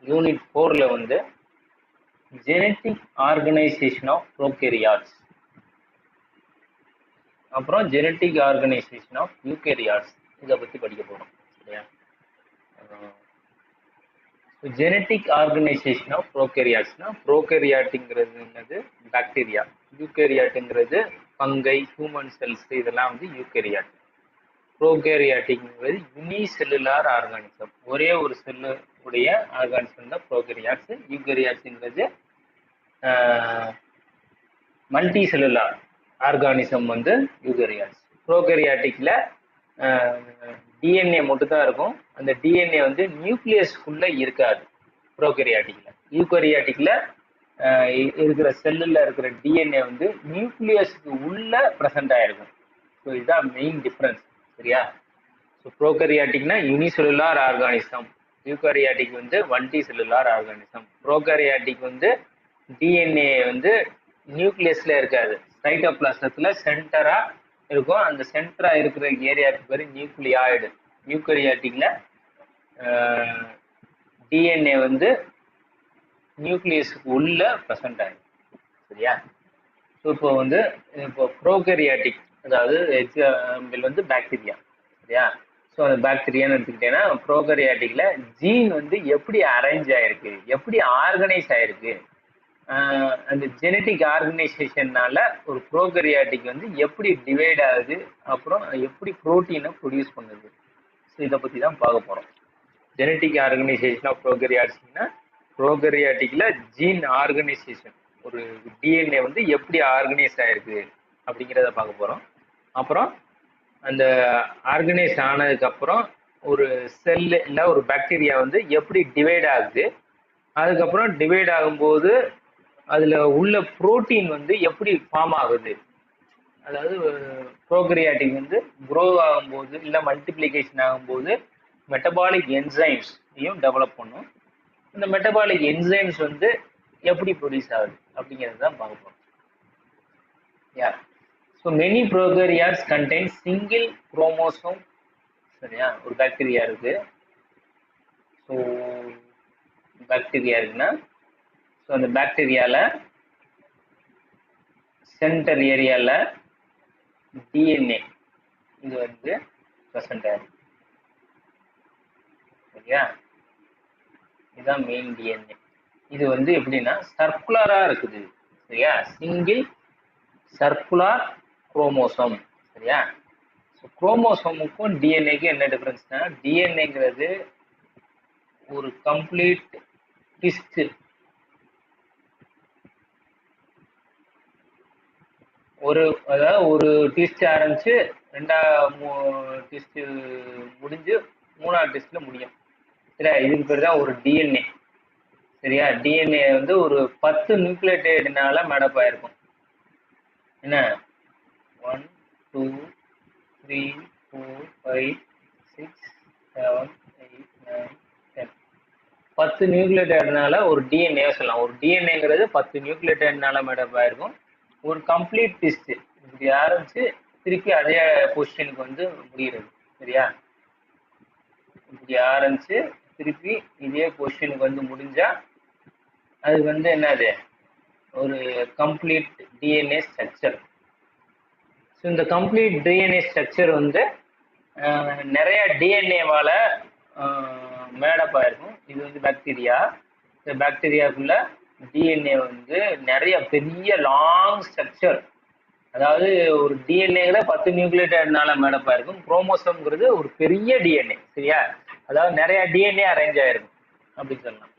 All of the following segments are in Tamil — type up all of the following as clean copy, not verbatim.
யூனிட் 4ல வந்து ஜெனட்டிக் ஆர்கனைசேஷன் ஆஃப் ப்ரோகேரியாட்ஸ், அப்புறம் ஜெனட்டிக் ஆர்கனைசேஷன் ஆஃப் யூகேரியாட்ஸ் இதை பற்றி படிக்க போகிறோம். சரியா? ஜெனட்டிக் ஆர்கனைசேஷன் ஆஃப் ப்ரோகேரியாட்ஸ்னா ப்ரோகேரியாட்டுங்கிறது என்னது பாக்டீரியா, யூகேரியாட்டுங்கிறது பங்கை, ஹியூமன் செல்ஸ், இதெல்லாம் வந்து யூகேரியாட். ப்ரோகேரியாட்டிக்ங்கிறது யூனிசெல்லுலார் ஆர்கானிசம், ஒரே ஒரு செல்லு உடைய ஆர்கானிசம் தான் ப்ரோகேரியாட்ஸ். யூகேரியாட்ங்கிறது மல்டி செல்லுலார் ஆர்கானிசம் வந்து யூகேரியாட்ஸ். ப்ரோகேரியாட்டிக்ல டிஎன்ஏ மட்டும் தான் இருக்கும். அந்த டிஎன்ஏ வந்து நியூக்ளியஸ்க்குள்ள இருக்காது ப்ரோகேரியாட்டிக்ல. யூகேரியாட்டிக்ல இருக்கிற செல்லுல இருக்கிற டிஎன்ஏ வந்து நியூக்ளியஸ்க்கு உள்ள ப்ரெசென்ட் ஆயிருக்கும். ஸோ இதுதான் மெயின் டிஃப்ரென்ஸ். சரியா? ஸோ ப்ரோகேரியாட்டிக்னா யூனிசெல்லுலார் ஆர்கானிசம், யூகேரியாட்டிக் வந்து மல்டி செல்லுலார் ஆர்கானிசம். ப்ரோகேரியாட்டிக் வந்து டிஎன்ஏ வந்து நியூக்ளியஸ்ல இருக்காது, சைட்டோபிளாசத்துல சென்டரா இருக்கும். அந்த சென்டரா இருக்கிற ஏரியாவுக்கு பேரு நியூக்ளியாய்டு. யூகேரியாட்டிக்ல டிஎன்ஏ வந்து நியூக்ளியஸுக்கு உள்ள ப்ரெசென்ட் ஆகும். சரியா? ஸோ இப்போ ப்ரோகேரியாட்டிக், அதாவது எக்ஸாம்பிள் வந்து பாக்டீரியா. சரியா? ஸோ அந்த பாக்டீரியான்னு எடுத்துக்கிட்டேன்னா ப்ரோகேரியாட்டிக்ல ஜீன் வந்து எப்படி அரேஞ்ச் ஆயிருக்கு, எப்படி ஆர்கனைஸ் ஆயிருக்கு, அந்த ஜெனட்டிக் ஆர்கனைசேஷன்னால ஒரு ப்ரோகேரியாட்டிக் வந்து எப்படி டிவைட் ஆகுது, அப்புறம் எப்படி புரோட்டீனை ப்ரொடியூஸ் பண்ணுது. ஸோ இதை பற்றி தான் பார்க்க போகிறோம். ஜெனட்டிக் ஆர்கனைசேஷன் ஆஃப் ப்ரோகேரியாட்ஸ்னா ப்ரோகேரியாட்டிக்ல ஜீன் ஆர்கனைசேஷன், ஒரு டிஎன்ஏ வந்து எப்படி ஆர்கனைஸ் ஆயிருக்கு அப்படிங்கிறத பார்க்க போகிறோம். அப்புறம் அந்த ஆர்கனைஸ் ஆனதுக்கப்புறம் ஒரு செல்லு இல்லை ஒரு பாக்டீரியா வந்து எப்படி டிவைட் ஆகுது, அதுக்கப்புறம் டிவைட் ஆகும்போது அதில் உள்ள புரோட்டீன் வந்து எப்படி ஃபார்ம் ஆகுது. அதாவது ப்ரோகேரியாட்டிக் வந்து க்ரோ ஆகும்போது இல்லை மல்டிப்ளிகேஷன் ஆகும்போது மெட்டபாலிக் என்சைம்ஸையும் டெவலப் பண்ணும். இந்த மெட்டபாலிக் என்சைம்ஸ் வந்து எப்படி ப்ரொடியூஸ் ஆகுது அப்படிங்கிறது தான் பார்க்க போகிறோம். Yeah so many prokaryotes contain single chromosome. சரியா? ஒரு பாக்டீரியா இருக்கு. ஸோ பாக்டீரியா இருக்குன்னா ஸோ அந்த பாக்டீரியால சென்டர் ஏரியால டிஎன்ஏ இது வந்து ப்ரெசென்ட் ஆயிருக்கு. சரியா? இதுதான் மெயின் டிஎன்ஏ. இது வந்து எப்படின்னா சர்க்குலரா இருக்குது. சரியா? Single circular chromosome. சரியா? குரோமோசோமுக்கும் டிஎன்ஏக்கு என்ன டிஃபரன்ஸ்னா, டிஎன்ஏங்கிறது ஒரு கம்ப்ளீட் ட்விஸ்ட், அதாவது ஒரு ட்விஸ்ட் ஆரம்பிச்சு ட்விஸ்ட் முடிஞ்சு மூணாவது ட்விஸ்ட்ல முடியும். சரியா? இதுக்கு பேர் தான் ஒரு டிஎன்ஏ. சரியா? டிஎன்ஏ வந்து ஒரு 10 நியூக்ளியோடைடுனால மேடப் ஆயிருக்கும். என்ன 1 2 3 4 5 6 7 8 9 10 10 நியூக்ளியோடைடுனால ஒரு டிஎன்ஏ சொல்லலாம். ஒரு டிஎன்ஏங்கிறது 10 நியூக்ளியோடைடுனால மேடப் ஆயிருக்கும். ஒரு கம்ப்ளீட் ட்விஸ்ட் இப்படி ஆரம்பிச்சு திருப்பி அதே பொசிஷனுக்கு வந்து முடிகிறது. சரியா? இப்படி ஆரம்பிச்சு திருப்பி இதே பொசிஷனுக்கு வந்து முடிஞ்சா அது வந்து என்னது, ஒரு கம்ப்ளீட் டிஎன்ஏ ஸ்ட்ரக்சர். ஸோ இந்த கம்ப்ளீட் டிஎன்ஏ ஸ்ட்ரக்சர் வந்து நிறைய டிஎன்ஏவால மேடப் ஆயிருக்கும். இது வந்து பாக்டீரியா. இந்த பாக்டீரியாக்குள்ள டிஎன்ஏ வந்து நிறைய பெரிய லாங் ஸ்ட்ரக்சர், அதாவது ஒரு டிஎன்ஏல 10 நியூக்ளியோடைடுனால மேடப் ஆயிருக்கும். குரோமோசோம்ங்கிறது ஒரு பெரிய டிஎன்ஏ. சரியா? அதாவது நிறைய டிஎன்ஏ அரேஞ்ச் ஆயிருக்கும் அப்படின்னு சொல்லலாம்.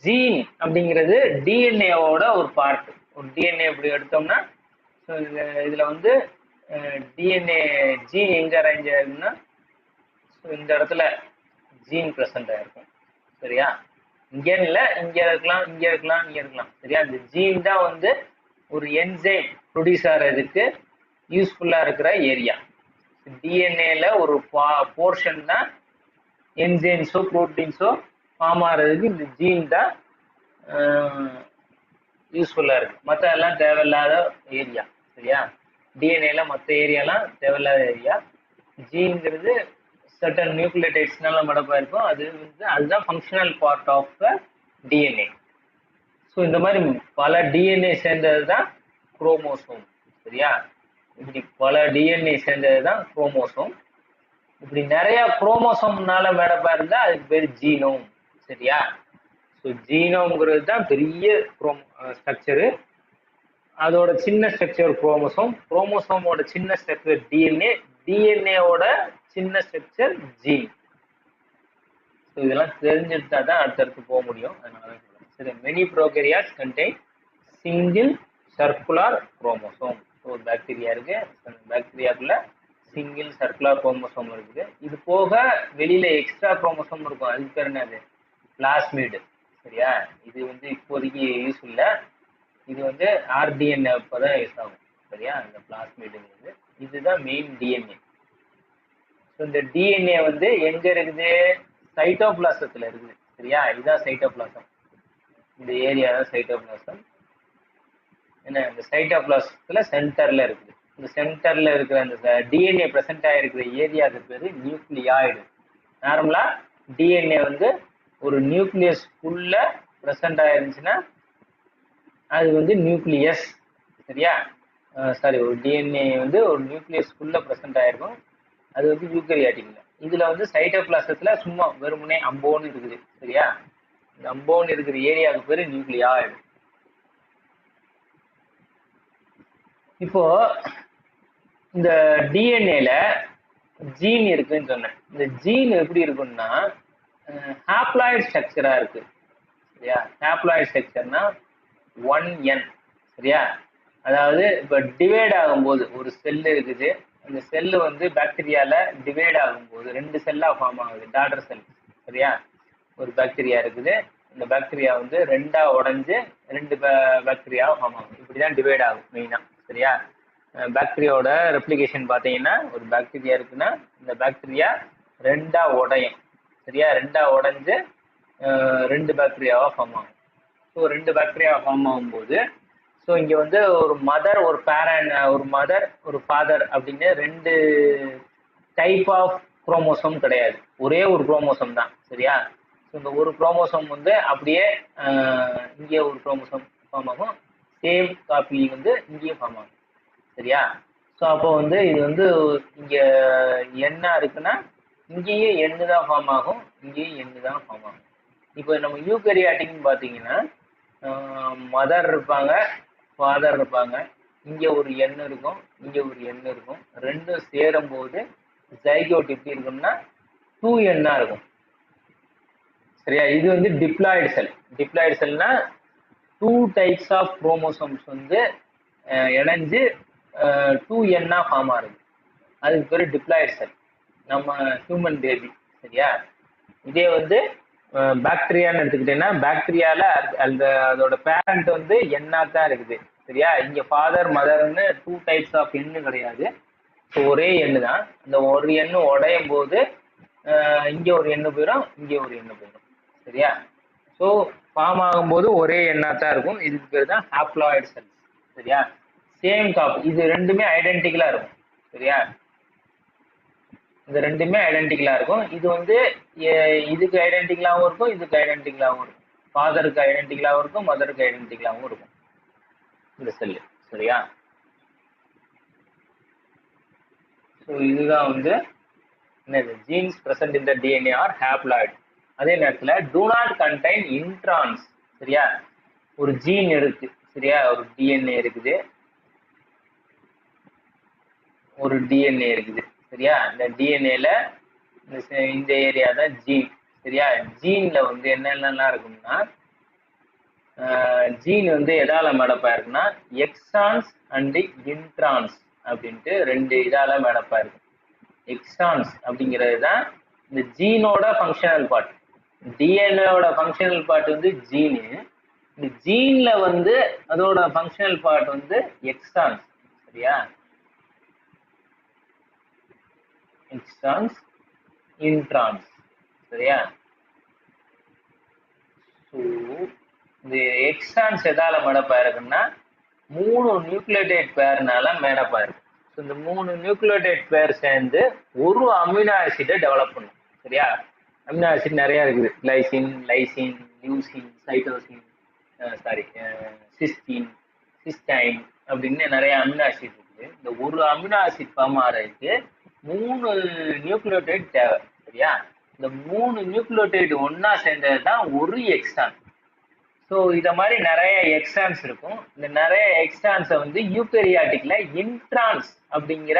ஜீன் அப்படிங்கிறது டிஎன்ஏவோட ஒரு பார்ட். ஒரு டிஎன்ஏ இப்படி எடுத்தோம்னா இதுல வந்து டிஎன்ஏ ஜீன் எங்க அரேஞ்ச் ஆயிருக்குன்னா இந்த இடத்துல ஜீன் பிரசன்ட் ஆயிருக்கும். சரியா? இங்க இல்ல, இங்க இருக்கலாம், இங்க இருக்கலாம், இங்க இருக்கலாம். சரியா? இந்த ஜீன் தான் வந்து ஒரு என்சைம் ப்ரொடியூஸ் ஆகிறதுக்கு யூஸ்ஃபுல்லா இருக்கிற ஏரியா. டிஎன்ஏல ஒரு போர்ஷன் தான் என்சைம்ஸோ புரோட்டீன்ஸோ ஃபார்ம் ஆகிறதுக்கு இந்த ஜீன் தான் யூஸ்ஃபுல்லா இருக்கு. மற்ற எல்லாம் தேவையில்லாத ஏரியா. சரியா? டிஎன்ஏல மற்ற ஏரியாலாம் தேவையில்லாத ஏரியா. ஜீன்ங்கிறது certain நியூக்ளியோடைட்ஸ்னால மடப்பா இருக்கும். அது வந்து அதுதான் functional part of the DNA. So இந்த மாதிரி பல டிஎன்ஏ சேர்ந்தது தான் குரோமோசோம். சரியா? இப்படி பல டிஎன்ஏ சேர்ந்தது தான் குரோமோசோம். இப்படி நிறைய குரோமோசோம்னால மேடப்பா இருந்தா அதுக்கு பேர் ஜீனோம். சரியா? ஸோ ஜீனோம்ங்கிறது தான் பெரிய ஸ்ட்ரக்சரு. அதோட சின்ன ஸ்ட்ரக்சர் குரோமோசோம், குரோமோசோமோட சின்ன ஸ்ட்ரக்சர் டிஎன்ஏ, டிஎன்ஏவோட சின்ன ஸ்ட்ரக்சர் ஜீன். ஸோ இதெல்லாம் தெரிஞ்சுட்டா தான் அடுத்தடுத்து போக முடியும். அதனால சரி, many prokaryotes contain single circular chromosome. So bacteria இருக்கு, பாக்டீரியாக்குள்ள சிங்கிள் சர்க்குலர் குரோமோசோம் இருக்குது. இது போக வெளியில எக்ஸ்ட்ரா குரோமோசோம் இருக்கும். அதுக்கு பேர் என்னது? பிளாஸ்மிடு. சரியா? இது வந்து இப்போதைக்கு யூஸ் இல்லை. இது வந்து ஆர்டிஎன்ஏ அப்பதான் யூஸ் ஆகும். சரியா? இந்த பிளாஸ்மிடுங்கிறது இதுதான் மெயின் டிஎன்ஏ. ஸோ இந்த டிஎன்ஏ வந்து எங்க இருக்குது? சைட்டோபிளாசத்துல இருக்குது. சரியா? இதுதான் சைட்டோபிளாசம். இந்த ஏரியா தான் சைட்டோபிளாசம். என்ன, இந்த சைட்டோபிளாசத்துல சென்டர்ல இருக்குது. இந்த சென்டர்ல இருக்கிற அந்த டிஎன்ஏ பிரசன்ட் ஆயிருக்கிற ஏரியாவுக்கு பேரு நியூக்ளியாய்டு. நார்மலா டிஎன்ஏ வந்து ஒரு நியூக்ளியஸ்க்குள்ள பிரசன்ட் ஆயிருந்துச்சுன்னா அது வந்து நியூக்ளியஸ். சரியா? சாரி, ஒரு டிஎன்ஏ வந்து ஒரு நியூக்ளியஸ்க்குள்ள பிரசன்ட் ஆயிருக்கும். அது வந்து யூக்கரியாட்டிக். இதுல வந்து சைட்டோபிளாசத்துல சும்மா வெறுமனே அம்போன்னு இருக்குது. சரியா? இந்த அம்போன்னு இருக்கிற ஏரியாவுக்கு பேரு நியூக்ளியாய்டு. இப்போ இந்த டிஎன்ஏல ஜீன் இருக்குன்னு சொன்னேன். இந்த ஜீன் எப்படி இருக்குன்னா ஹாப்ளாய்டு ஸ்ட்ரக்சரா இருக்கு. சரியா? ஹாப்ளாய்டு ஸ்ட்ரக்சர்னா 1n. சரியா? அதாவது இப்ப டிவைட் ஆகும்போது ஒரு செல் இருக்குது. அந்த செல்லு வந்து பாக்டீரியால டிவைட் ஆகும்போது 2 செல்லா ஃபார்ம் ஆகுது, டாட்டர் செல். சரியா? ஒரு பாக்டீரியா இருக்குது. இந்த பாக்டீரியா வந்து 2ஆ உடைஞ்சு 2 பாக்டீரியாவா ஃபார்ம் ஆகும். இப்படிதான் டிவைட் ஆகும் மெயினா. சரியா? பாக்டீரியாவோட ரெப்ளிகேஷன் பார்த்தீங்கன்னா, ஒரு பாக்டீரியா இருக்குன்னா இந்த பாக்டீரியா 2ஆ உடையும். சரியா? 2ஆ உடைஞ்சு 2 பாக்டீரியாவா ஃபார்ம் ஆகும். ஸோ 2 பாக்டீரியா ஃபார்ம் ஆகும்போது, ஸோ இங்க வந்து ஒரு மதர், ஒரு பேரண்ட், ஒரு மதர், ஒரு ஃபாதர் அப்படின்னு 2 டைப் ஆஃப் குரோமோசோம் கிடையாது. ஒரே ஒரு குரோமோசோம் தான். சரியா? ஸோ இந்த ஒரு குரோமோசோம் வந்து அப்படியே இங்கே ஒரு குரோமோசோம் ஃபார்ம் ஆகும். சேம் காப்பி வந்து இங்கேயும் ஃபார்ம் ஆகும். சரியா? ஸோ அப்போ வந்து இது வந்து இங்க என்ன இருக்குன்னா இங்கேயும் எண்ணு தான் ஃபார்ம் ஆகும், இங்கேயும் எண்ணு தான் ஃபார்ம் ஆகும். இப்போ நம்ம யூகரியாட்டிக்னு பார்த்தீங்கன்னா மதர் இருப்பாங்க, ஃபாதர் இருப்பாங்க. இங்க ஒரு எண் இருக்கும், இங்க ஒரு எண் இருக்கும். ரெண்டும் சேரும் போது ஜைகோட் எப்படி இருக்கும்னா 2n இருக்கும். சரியா? இது வந்து டிப்ளாய்டு செல். டிப்ளாய்டு செல்னா 2 டைப்ஸ் ஆஃப் குரோமோசோம்ஸ் வந்து இணைஞ்சு 2n ஃபார்ம் ஆகுது. அதுக்கு பேரு டிப்ளாய்டு செல். நம்ம ஹியூமன் பேபி. சரியா? இதே வந்து பாக்டீரியான்னு எடுத்துக்கிட்டீங்கன்னா பாக்டீரியால அந்த அதோட பேரண்ட் வந்து எண்ணா தான் இருக்குது. சரியா? இங்க ஃபாதர் மதர்னு 2 டைப்ஸ் ஆஃப் எண்ணு கிடையாது. ஸோ ஒரே எண்ணு தான். அந்த ஒரு எண்ணு உடையும் போது இங்க ஒரு எண்ணு போயிடும், இங்க ஒரு எண்ணு போயிடும். சரியா? ஸோ ஃபார்ம் ஆகும்போது ஒரே எண்ணா தான் இருக்கும். இதுக்கு பேர் தான் ஹாப்ளாய்டு செல்ஸ். சரியா? Same copy. இது ரெண்டுமே ஐடென்டிக்கலா இருக்கும். சரியா? இந்த ரெண்டுமே ஐடென்டிக்கலா இருக்கும். இது வந்து இதுக்கு ஐடென்டிக்கலாவும் இருக்கும், இதுக்கு ஐடென்டிக்கலாவும் இருக்கும். ஃபாதருக்கு ஐடென்டிக்கலாவும் இருக்கும், மதருக்கு ஐடென்டிக்கலாவும் இருக்கும் இந்த செல்லு. சரியா? ஸோ இதுதான் வந்து என்னது? Jeans present in the DNA R haploid. அதே நேரத்தில் டூ நாட் கண்டைன் இன்ட்ரான்ஸ். சரியா? ஒரு ஜீன் இருக்கு. சரியா? ஒரு டிஎன்ஏ இருக்குது, ஒரு டிஎன்ஏ இருக்குது. சரியா? இந்த டிஎன்ஏல இந்த ஏரியா தான் ஜீன். சரியா? ஜீன்ல வந்து என்னென்னலாம் இருக்கும்னா ஜீன் வந்து எதால மேடப்பா இருக்குன்னா எக்ஸான்ஸ் அண்ட் இன்ட்ரான்ஸ் அப்படின்ட்டு 2 இதால மேடப்பா இருக்கு. எக்ஸான்ஸ் அப்படிங்கிறது தான் இந்த ஜீனோட ஃபங்க்ஷனல் பார்ட். டிஎன்ஏவோட ஃபங்க்ஷனல் பார்ட் வந்து ஜீனு. இந்த ஜீன்ல வந்து அதோட ஃபங்க்ஷனல் பார்ட் வந்து எக்ஸான்ஸ். சரியா? Exons, introns. சரியா? ஸோ இந்த எக்ஸான்ஸ் எதால மேடப்பா இருக்குன்னா 3 நியூக்ளியோடைட் பேர்னால மேடப்பா இருக்கு. இந்த 3 நியூக்ளியோடைட் பேர் சேர்ந்து ஒரு அமினோ ஆசிடை டெவலப் பண்ணும். சரியா? அமினோ ஆசிட் நிறைய இருக்குது. Glycine, lysine, leucine, cytosine, sorry cystine, cysteine அப்படின்னு நிறைய அமினோ ஆசிட் இருக்குது. இந்த ஒரு அமினோ ஆசிட் ஃபார்ம் ஆகிறதுக்கு 3 நியூக்ளியோடைட் தேவை. சரியா? இந்த 3 நியூக்ளியோடைடு ஒன்னா சேர்ந்தது தான் ஒரு எக்ஸான். ஸோ இத மாதிரி நிறைய எக்ஸான்ஸ் இருக்கும். இந்த நிறைய எக்ஸான்ஸை வந்து யூகரியாட்டிக்ல இன்ட்ரான்ஸ் அப்படிங்கிற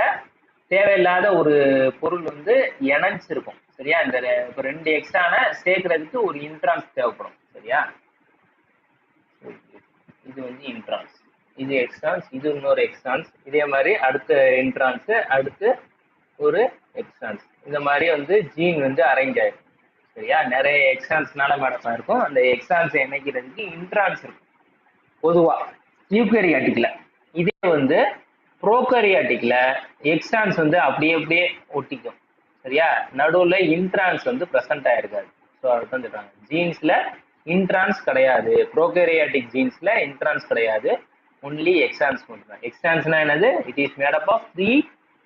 தேவையில்லாத ஒரு பொருள் வந்து இணைஞ்சிருக்கும். சரியா? இந்த இப்போ 2 எக்ஸானை சேர்க்கறதுக்கு ஒரு இன்ட்ரான்ஸ் தேவைப்படும். சரியா? இது வந்து இன்ட்ரான்ஸ், இது எக்ஸான்ஸ், இது இன்னொரு எக்ஸான்ஸ். இதே மாதிரி அடுத்த இன்ட்ரான்ஸ், அடுத்து ஒரு எக்ஸான்ஸ். இந்த மாதிரி வந்து ஜீன் வந்து அரேஞ்ச் ஆயிருக்கும். சரியா? நிறைய எக்ஸான்ஸ்னால மேடம் இருக்கும். அந்த எக்ஸான்ஸ் இணைக்கிறதுக்கு இன்ட்ரான்ஸ் இருக்கும் பொதுவா யூகரியாட்டிக்ல. இதே வந்து ப்ரோகரியாட்டிக்ல எக்ஸான்ஸ் வந்து அப்படியே ஒட்டிக்கும். சரியா? நடுவில் இன்ட்ரான்ஸ் வந்து ப்ரெசென்ட் ஆயிருக்காது. ஸோ அதுதான் சொல்றாங்க, ஜீன்ஸ்ல இன்ட்ரான்ஸ் கிடையாது. ப்ரோகரியாட்டிக் ஜீன்ஸ்ல இன்ட்ரான்ஸ் கிடையாது, ஒன்லி எக்ஸான்ஸ் மட்டும். எக்ஸான்ஸ்னா என்னது? It is made up of 3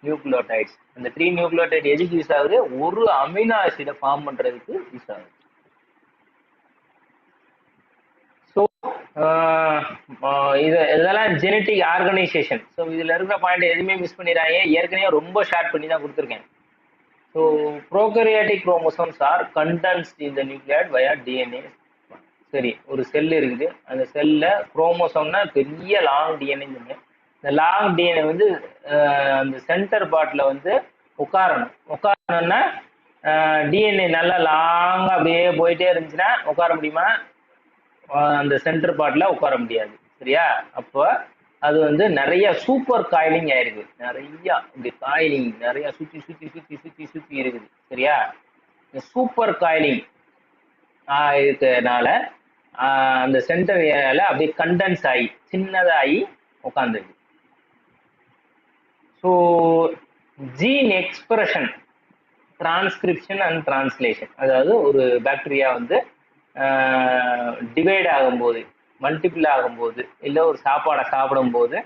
nucleotides. அந்த 3 நியூக்ளியோடைட் எதுக்கு யூஸ் ஆகுது? ஒரு அமினோ ஆசிடை ஃபார்ம் பண்றதுக்கு யூஸ் ஆகுது. ஸோ இதெல்லாம் ஜெனட்டிக் ஆர்கனைசேஷன். ஸோ இதுல இருக்கிற பாயிண்ட் எதுவுமே மிஸ் பண்ணிடாங்க. ஏற்கனவே ரொம்ப ஷார்ட் பண்ணி தான் கொடுத்துருக்கேன். So prokaryotic chromosomes are condensed in the nucleoid via DNA. சரி, ஒரு செல் இருக்குது. அந்த செல்ல குரோமோசோம்னா பெரிய லாங் டிஎன்ஏ. இந்த லாங் டிஎன்ஏ வந்து அந்த சென்டர் பார்ட்ல வந்து உட்காரணும்னா டிஎன்ஏ நல்லா லாங்கா அப்படியே போயிட்டே இருந்துச்சுன்னா உட்கார முடியுமா? அந்த சென்டர் பார்ட்ல உட்கார முடியாது. சரியா? அப்போ அது வந்து நிறைய சூப்பர் காயிலிங் ஆயிருக்கு. நிறைய இப்படி காயிலிங் நிறைய சுத்தி சுத்தி சுத்தி சுத்தி சுத்தி இருக்குது. சரியா? இந்த சூப்பர் காயிலிங் இருக்கிறதுனால அந்த சென்டர் ஏரியால அப்படியே கண்டென்ஸ் ஆகி சின்னதாகி உட்காந்துருக்கு. So gene expression, transcription and translation, அதாவது ஒரு பாக்டீரியா வந்து டிவைட் ஆகும்போது, மல்டிபிள் ஆகும்போது, இல்லை ஒரு சாப்பாடை சாப்பிடும்போது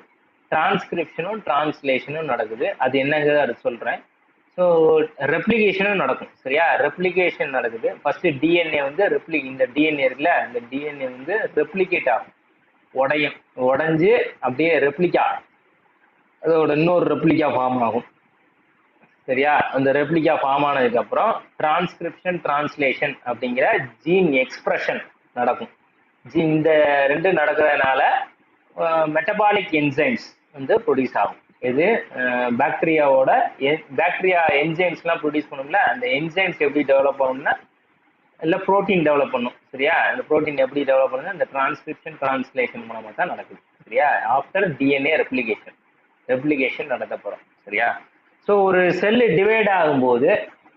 டிரான்ஸ்கிரிப்ஷனும் டிரான்ஸ்லேஷனும் நடக்குது. அது என்னங்கிறது அது சொல்றேன். ஸோ ரெப்ளிகேஷனும் நடக்கும். சரியா? ரெப்ளிகேஷன் நடக்குது. ஃபர்ஸ்ட் டிஎன்ஏ வந்து இந்த டிஎன்ஏ இருக்குல்ல, இந்த டிஎன்ஏ வந்து ரெப்ளிகேட் ஆகும், உடைஞ்சு அப்படியே ரெப்ளிகா, அதோட இன்னொரு ரெப்ளிகா ஃபார்ம் ஆகும். சரியா? அந்த ரெப்ளிகா ஃபார்ம் ஆனதுக்கு அப்புறம் டிரான்ஸ்கிரிப்ஷன் டிரான்ஸ்லேஷன் அப்படிங்கிற ஜீன் எக்ஸ்பிரஷன் நடக்கும். இந்த ரெண்டு நடக்கிறதுனால மெட்டபாலிக் என்சைம்ஸ் வந்து ப்ரொடியூஸ் ஆகும். இது பாக்டீரியாவோட பாக்டீரியா என்சைம்ஸ்லாம் ப்ரொடியூஸ் பண்ணும்ல, அந்த என்சைம்ஸ் எப்படி டெவலப் ஆகும்னா இல்லை ப்ரோட்டீன் டெவலப் பண்ணும். சரியா? அந்த ப்ரோட்டீன் எப்படி டெவலப் பண்ணுது? இந்த டிரான்ஸ்கிரிப்ஷன் டிரான்ஸ்லேஷன் மூலமாக தான் நடக்குது. சரியா? ஆஃப்டர் டிஎன்ஏ ரெப்ளிகேஷன் நடத்தப்படும். சரியா? ஸோ ஒரு செல்லு டிவைட் ஆகும்போது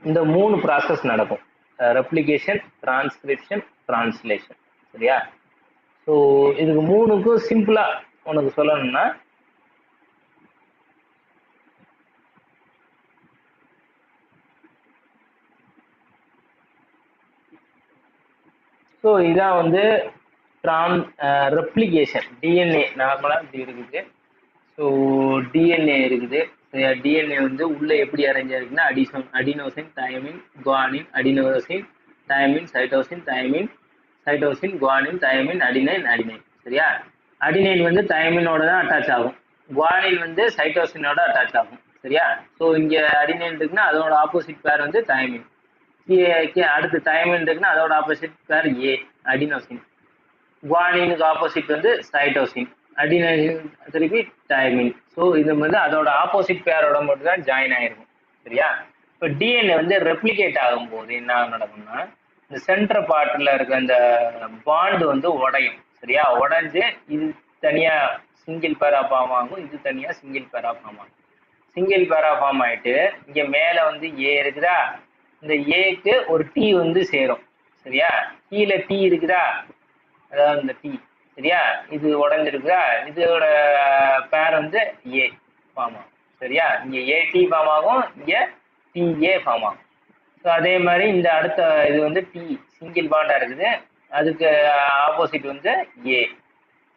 இந்த 3 ப்ராசஸ் நடக்கும்: ரெப்ளிகேஷன், டிரான்ஸ்கிரிப்ஷன், டிரான்ஸ்லேஷன். சரியா? ஸோ இதுக்கு 3க்கும் சிம்பிளா உனக்கு சொல்லணும்னா, ஸோ இதான் வந்து ரெப்ளிகேஷன். டிஎன்ஏ நார்மலாக இப்படி இருக்குது. ஸோ டிஎன்ஏ இருக்குது. டிஎன்ஏ வந்து உள்ள எப்படி அரேஞ்ச் ஆயிருக்குன்னா, adenosine, thymine, guanine, adenosine, thymine, cytosine, thymine, cytosine, guanine, thymine, adenine. சரியா? அடினைன் வந்து தயமினோட தான் அட்டாச் ஆகும். குவானின் வந்து சைட்டோசினோட அட்டாச் ஆகும். சரியா? ஸோ இங்க அடினைன் இருக்குன்னா அதோட ஆப்போசிட் பேர் வந்து தயமின். அடுத்து தயமின் இருக்குன்னா அதோட ஆப்போசிட் பேர் அடினோசின். குவானினுக்கு ஆப்போசிட் வந்து சைட்டோசின், அடினைன் திருப்பி தயமின். ஸோ இது வந்து அதோட ஆப்போசிட் பேரோட மட்டும் தான் ஜாயின் ஆயிருக்கும். சரியா? இப்போ டிஎன்ஏ வந்து ரெப்ளிகேட் ஆகும்போது என்ன நடக்கும்னா, இந்த சென்டர் பார்ட்ல இருக்க அந்த பாண்ட் வந்து உடையும். சரியா? உடைஞ்சு இது தனியா சிங்கிள் பேரா ஃபார்ம் ஆகும், இது தனியா சிங்கிள் பேரா ஃபார்ம் ஆகும். சிங்கிள் பேரா ஃபார்ம் ஆயிட்டு இங்க மேல வந்து ஏ இருக்குதா, இந்த ஏக்கு ஒரு டி வந்து சேரும். சரியா? கீழே டி இருக்குதா, அதாவது இந்த டி. சரியா? இது உடஞ்சிருக்குதா, இதோட பேர் வந்து ஏ ஃபார்ம் ஆகும். சரியா? இங்க ஏடி ஃபார்ம் ஆகும், இங்க டிஏ ஃபார்ம் ஆகும். ஸோ அதே மாதிரி இந்த அடுத்த இது வந்து டி சிங்கிள் பாண்டா இருக்குது, அதுக்கு ஆப்போசிட் வந்து ஏ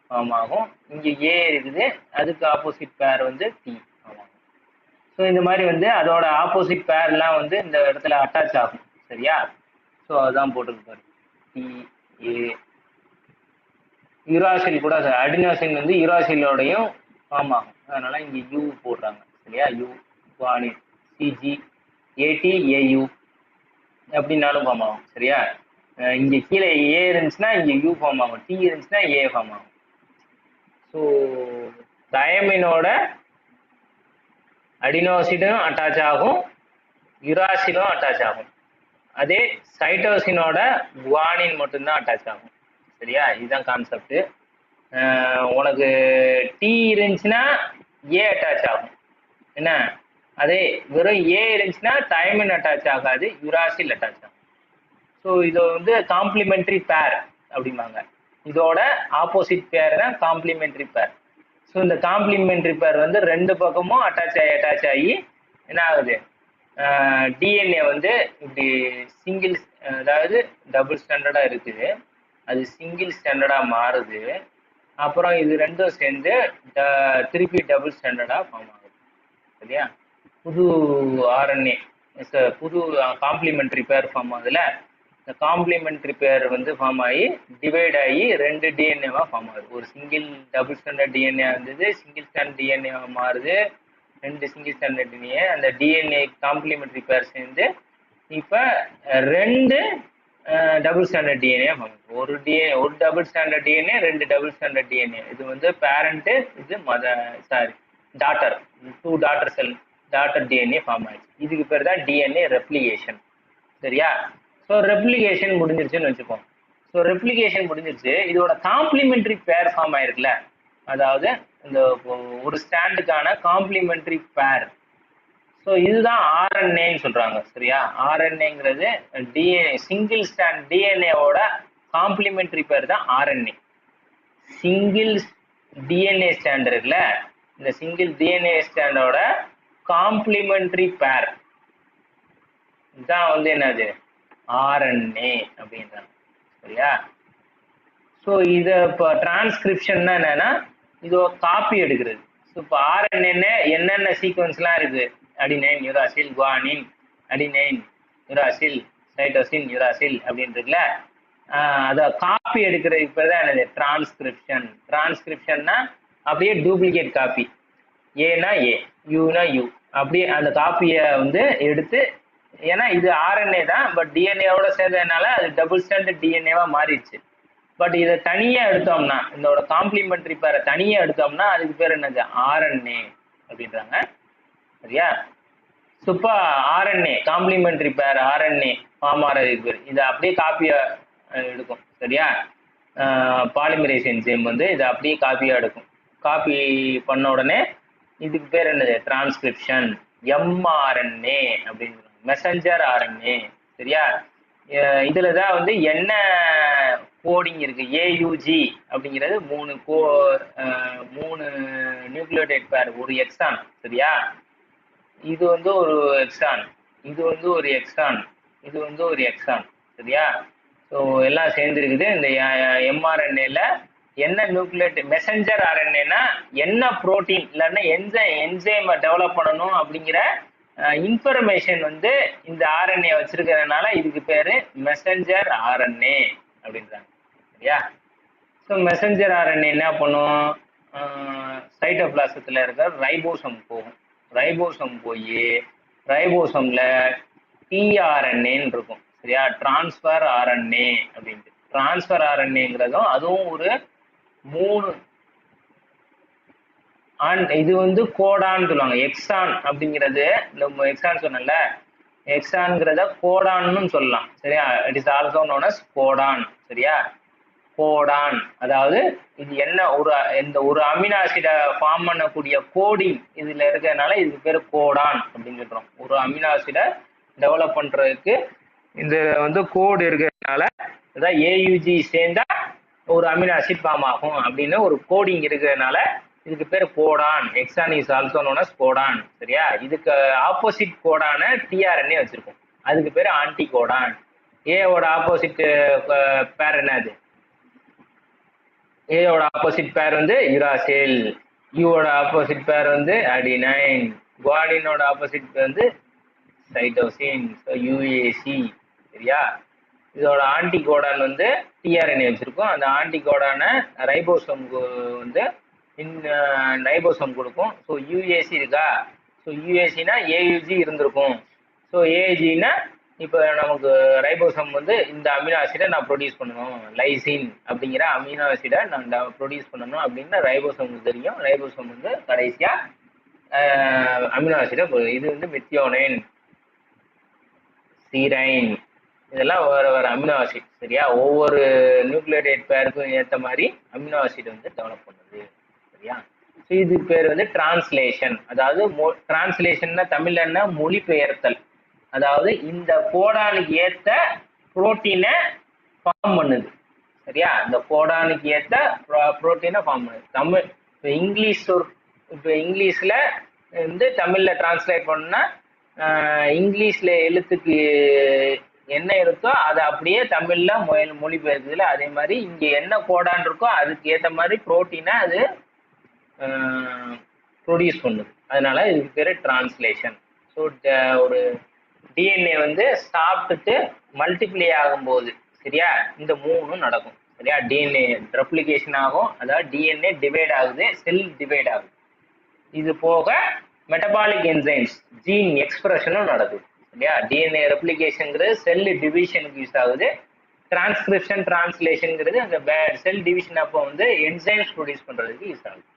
ஃபார்ம் ஆகும். இங்க ஏ இருக்குது, அதுக்கு ஆப்போசிட் பேர் வந்து டி ஃபார்ம் ஆகும். ஸோ இந்த மாதிரி வந்து அதோட ஆப்போசிட் பேர்லாம் வந்து இந்த இடத்துல அட்டாச் ஆகும். சரியா? ஸோ அதுதான் போட்டிருப்பாரு. டி ஏ யுராசில் கூட அடினோசின் வந்து யுராசிலோடையும் ஃபார்ம் ஆகும். அதனால இங்க யூ போடுறாங்க. சரியா? U guanine CG AT AU அப்படின்னாலும் ஃபார்ம் ஆகும். சரியா? இங்க கீழே ஏ இருந்துச்சுன்னா இங்க யூ ஃபார்ம் ஆகும், டி இருந்துச்சுன்னா ஏ ஃபார்ம் ஆகும். ஸோ தயமினோட அடினோசிடும் அட்டாச் ஆகும், யுராசிலும் அட்டாச் ஆகும். அதே சைட்டோசினோட குவானின் மட்டும்தான் அட்டாச் ஆகும். சரியா? இதுதான் கான்செப்ட். உனக்கு டி இருந்துச்சுன்னா ஏ அட்டாச் ஆகும். என்ன? அதே வெறும் ஏ இருந்துச்சுன்னா தயமின் அட்டாச் ஆகாது, யுராசில் அட்டாச் ஆகும். ஸோ இது வந்து காம்ப்ளிமெண்ட்ரி பேர் அப்படிம்பாங்க. இதோட ஆப்போசிட் பேர் தான் காம்ப்ளிமெண்ட்ரி பேர். ஸோ இந்த காம்ப்ளிமெண்ட்ரி பேர் வந்து ரெண்டு பக்கமும் அட்டாச் ஆகி என்ன ஆகுது, டிஎன்ஏ வந்து இப்படி சிங்கிள், அதாவது டபுள் ஸ்டாண்டர்டாக இருக்குது, அது சிங்கிள் ஸ்டாண்டர்டாக மாறுது. அப்புறம் இது ரெண்டும் சேர்ந்து திருப்பி டபுள் ஸ்டாண்டர்டாக ஃபார்ம் ஆகுது. சரியா? புது ஆர்என்ஏ, புது காம்ப்ளிமெண்ட்ரி பேர் ஃபார்ம் ஆகுதுல, இந்த காம்ப்ளிமெண்ட்ரி பேர் வந்து ஃபார்ம் ஆகி டிவைட் ஆகி ரெண்டு டிஎன்ஏவாக ஃபார்ம் ஆகுது. ஒரு சிங்கிள் டபுள் ஸ்டாண்டர்ட் டிஎன்ஏ இருந்தது, சிங்கிள் ஸ்டாண்டர்ட் டிஎன்ஏவாக மாறுது, ரெண்டு சிங்கிள் ஸ்டாண்டர்ட் டிஎன்ஏ, அந்த டிஎன்ஏ காம்ப்ளிமெண்ட்ரி பேர் சேர்ந்து இப்போ ரெண்டு டபுள் ஸ்டாண்டர்ட் டிஎன்ஏ ஃபார்ம் ஆகுது. ஒரு டபுள் ஸ்டாண்டர்ட் டிஎன்ஏ, ரெண்டு டபுள் ஸ்டாண்டர்ட் டிஎன்ஏ. இது வந்து பேரண்ட்டு, இது daughter, two daughter DNA form ஆயிடுச்சு. இதுக்கு பேர் தான் டிஎன்ஏ ரெப்ளிகேஷன். சரியா? ஸோ ரெப்ளிகேஷன் முடிஞ்சிருச்சுன்னு வச்சுப்போம். ஸோ ரெப்ளிகேஷன் முடிஞ்சிருச்சு, இதோட காம்ப்ளிமெண்ட்ரி பேர் ஃபார்ம் ஆயிருக்குல்ல, அதாவது இந்த ஒரு ஸ்டாண்டுக்கான காம்ப்ளிமெண்ட்ரி பேர். ஸோ இதுதான் ஆர்என்ஏன்னு சொல்றாங்க. சரியா? ஆர்என்ஏங்கிறது டிஎன்ஏ, சிங்கிள் ஸ்டாண்ட் டிஎன்ஏவோட காம்ப்ளிமெண்ட்ரி பேர் தான் ஆர்என்ஏ. சிங்கிள் டிஎன்ஏ ஸ்டாண்ட் இருக்குல்ல, இந்த சிங்கிள் டிஎன்ஏ ஸ்டாண்டோட காம்ப்ளிமெண்ட்ரி பேர் இதுதான் வந்து என்னது, ஆர்என்ஏ அப்படின்றாங்க. சரியா? ஸோ இதை இப்போ டிரான்ஸ்கிரிப்ஷன்னா என்னன்னா, இது காப்பி எடுக்கிறது. ஸோ இப்போ ஆர்என்ஏன்னு என்னென்ன சீக்வன்ஸ்லாம் இருக்கு, adenine uracil guanine, adenine uracil cytosine uracil அப்படின்றதுல அதை காப்பி எடுக்கிறதுக்கு பேர் தான் என்னது, டிரான்ஸ்கிரிப்ஷன். டிரான்ஸ்கிரிப்ஷன்னா அப்படியே டூப்ளிகேட் காப்பி, ஏனா ஏ, யூனா யூ, அப்படியே அந்த காப்பியை வந்து எடுத்து, ஏன்னா இது ஆர்என்ஏ தான், பட் டிஎன்ஏவோட சேர்ந்ததுனால அது டபுள் ஸ்டாண்டர்ட் டிஎன்ஏவா மாறிடுச்சு. பட் இதை தனியா எடுத்தோம்னா, இதோட காம்ப்ளிமெண்ட்ரி பேரை தனியா எடுத்தோம்னா அதுக்கு பேர் என்னது, ஆர்என்ஏ அப்படின்றாங்க. சரியா? ஸோ இப்போ ஆர்என்ஏ காம்ப்ளிமெண்ட்ரி பேர் ஆர்என்ஏ ஃபார்ம் ஆகிறதுக்கு பேர், இதை அப்படியே காப்பியா எடுக்கும். சரியா? பாலிமரேஸ் என்சைம் வந்து இதை அப்படியே காப்பியா எடுக்கும். காப்பி பண்ண உடனே இதுக்கு பேர் என்னது, டிரான்ஸ்கிரிப்ஷன். எம்ஆர்என்ஏ அப்படின்னு, மெசஞ்சர் ஆர்என்ஏ. சரியா? இதுல தான் வந்து என்ன கோடிங் இருக்கு, ஏயுஜி அப்படிங்கிறது மூணு நியூக்ளியோடைட் பேர், ஒரு எக்ஸான். சரியா? இது வந்து ஒரு எக்ஸான், இது வந்து ஒரு எக்ஸான், இது வந்து ஒரு எக்ஸான். சரியா? ஸோ எல்லாம் சேர்ந்து இருக்குது. இந்த எம்ஆர்என்ஏல என்ன நியூக்ளியோட், மெசஞ்சர் ஆர்என்ஏனா என்ன புரோட்டீன் இல்லைன்னா என்சைமை டெவலப் பண்ணணும் அப்படிங்கிற இன்ஃபர்மேஷன் வந்து இந்த ஆர்என்ஏ வச்சிருக்கிறதுனால இதுக்கு பேரு மெசஞ்சர் ஆர்என்ஏ அப்படின்றாங்க. சரியா? ஸோ மெசஞ்சர் ஆர்என்ஏ என்ன பண்ணும், சைட்டோபிளாசத்தில் இருக்கிற ரைபோசோம் போகும். ரைபோசோம் போய் ரைபோசோம்ல டிஆர்என்ஏன்னு இருக்கும். சரியா? டிரான்ஸ்ஃபர் ஆர்என்ஏ அப்படின்ட்டு. டிரான்ஸ்ஃபர் ஆர்என்ஏங்கிறதும் அதுவும் ஒரு 3, இது வந்து கோடான்னு சொல்லுவாங்க. எக்ஸான் அப்படிங்கிறது, இந்த எக்ஸான் சொன்னல, எக்ஸான்ங்கிறத கோடான்னு சொல்லலாம். சரியா? It is also known as codon. சரியா? கோடான், அதாவது இது என்ன, இந்த ஒரு அமினோ ஆசிடை ஃபார்ம் பண்ணக்கூடிய கோடிங் இதுல இருக்கிறதுனால இதுக்கு பேர் கோடான் அப்படின்னு சொல்றோம். ஒரு அமினோ ஆசிடை டெவலப் பண்றதுக்கு இந்த வந்து கோடு இருக்கிறதுனால, அதான் ஏயுஜி சேர்ந்தா ஒரு அமினோ ஆசிட் ஃபார்ம் ஆகும் அப்படின்னு ஒரு கோடிங் இருக்கிறதுனால இதுக்கு பேர் codon. Exon is also known as codon. சரியா? இதுக்கு ஆப்போசிட் கோடான டிஆர்என்ஏ வச்சிருக்கோம், அதுக்கு பேர் ஆன்டி கோடான். ஏவோட ஆப்போசிட் பேர் என்னது, ஏயோட ஆப்போசிட் பேர் வந்து யுராசில், யூவோட ஆப்போசிட் பேர் வந்து அடினைன், குவானினோட ஆப்போசிட் வந்து சைட்டோசின். So UAC. சரியா? இதோட ஆன்டி கோடான் வந்து டிஆர்என்ஏ வச்சிருக்கோம். அந்த ஆன்டி கோடான ரைபோசோம் வந்து நைபோசோம் கொடுக்கும். ஸோ யூஏசி இருக்கா? ஸோ யூஏசினா ஏயுஜி இருந்திருக்கும். ஸோ ஏஜினா இப்போ நமக்கு ரைபோசோம் வந்து இந்த அமினோ ஆசிடை நான் ப்ரொடியூஸ் பண்ணணும், லைசின் அப்படிங்கிற அமினோ ஆசிடை நான் ப்ரொடியூஸ் பண்ணணும் அப்படின்னு ரைபோசோமுக்கு தெரியும். ரைபோசோம் வந்து கடைசியாக அமினோ ஆசிடை இது வந்து மெத்தியோனைன், சீரைன், இதெல்லாம் வேற வேற அமினோ ஆசிட். சரியா? ஒவ்வொரு நியூக்ளியோடைட் பேருக்கும் ஏற்ற மாதிரி அமினோ ஆசிட் வந்து டெவலப் பண்ணுது. சரியா? இது பேர் வந்து டிரான்ஸ்லேஷன். அதாவது டிரான்ஸ்லேஷன்னா தமிழ்ல என்ன? மொழிபெயர்த்தல். அதாவது இந்த கோடானுக்கு ஏத்த புரோட்டீனை ஃபார்ம் பண்ணுது. சரியா? இந்த கோடானுக்கு ஏத்த புரோட்டீனை ஃபார்ம் பண்ணுது. தமிழ் இப்போ இங்கிலீஷ் இப்போ இங்கிலீஷ்ல வந்து தமிழ்ல டிரான்ஸ்லேட் பண்ணா இங்கிலீஷ்ல எழுத்துக்கு என்ன இருக்கோ அதை அப்படியே தமிழ்ல மொழிபெயர்க்குதுல, அதே மாதிரி இங்க என்ன கோடான் இருக்கோ அதுக்கு ஏத்த மாதிரி புரோட்டீனை அது ப்ரொடியூஸ் பண்ணுது. அதனால இதுக்கு பேர் டிரான்ஸ்லேஷன். ஸோ ஒரு டிஎன்ஏ வந்து சாப்பிட்டுட்டு மல்டிப்ளை ஆகும்போது, சரியா, இந்த மூணும் நடக்கும். சரியா? டிஎன்ஏ ரெப்ளிகேஷன் ஆகும், அதாவது டிஎன்ஏ டிவைட் ஆகுது, செல் டிவைட் ஆகுது. இது போக மெட்டபாலிக் என்சைம்ஸ், ஜீன் எக்ஸ்பிரஷனும் நடக்குது. சரியா? டிஎன்ஏ ரெப்ளிகேஷன்ங்கிறது செல் டிவிஷனுக்கு யூஸ் ஆகுது. டிரான்ஸ்கிரிப்ஷன் டிரான்ஸ்லேஷன்ங்கிறது அந்த செல் டிவிஷன் அப்போ வந்து என்சைம்ஸ் ப்ரொடியூஸ் பண்றதுக்கு யூஸ் ஆகுது.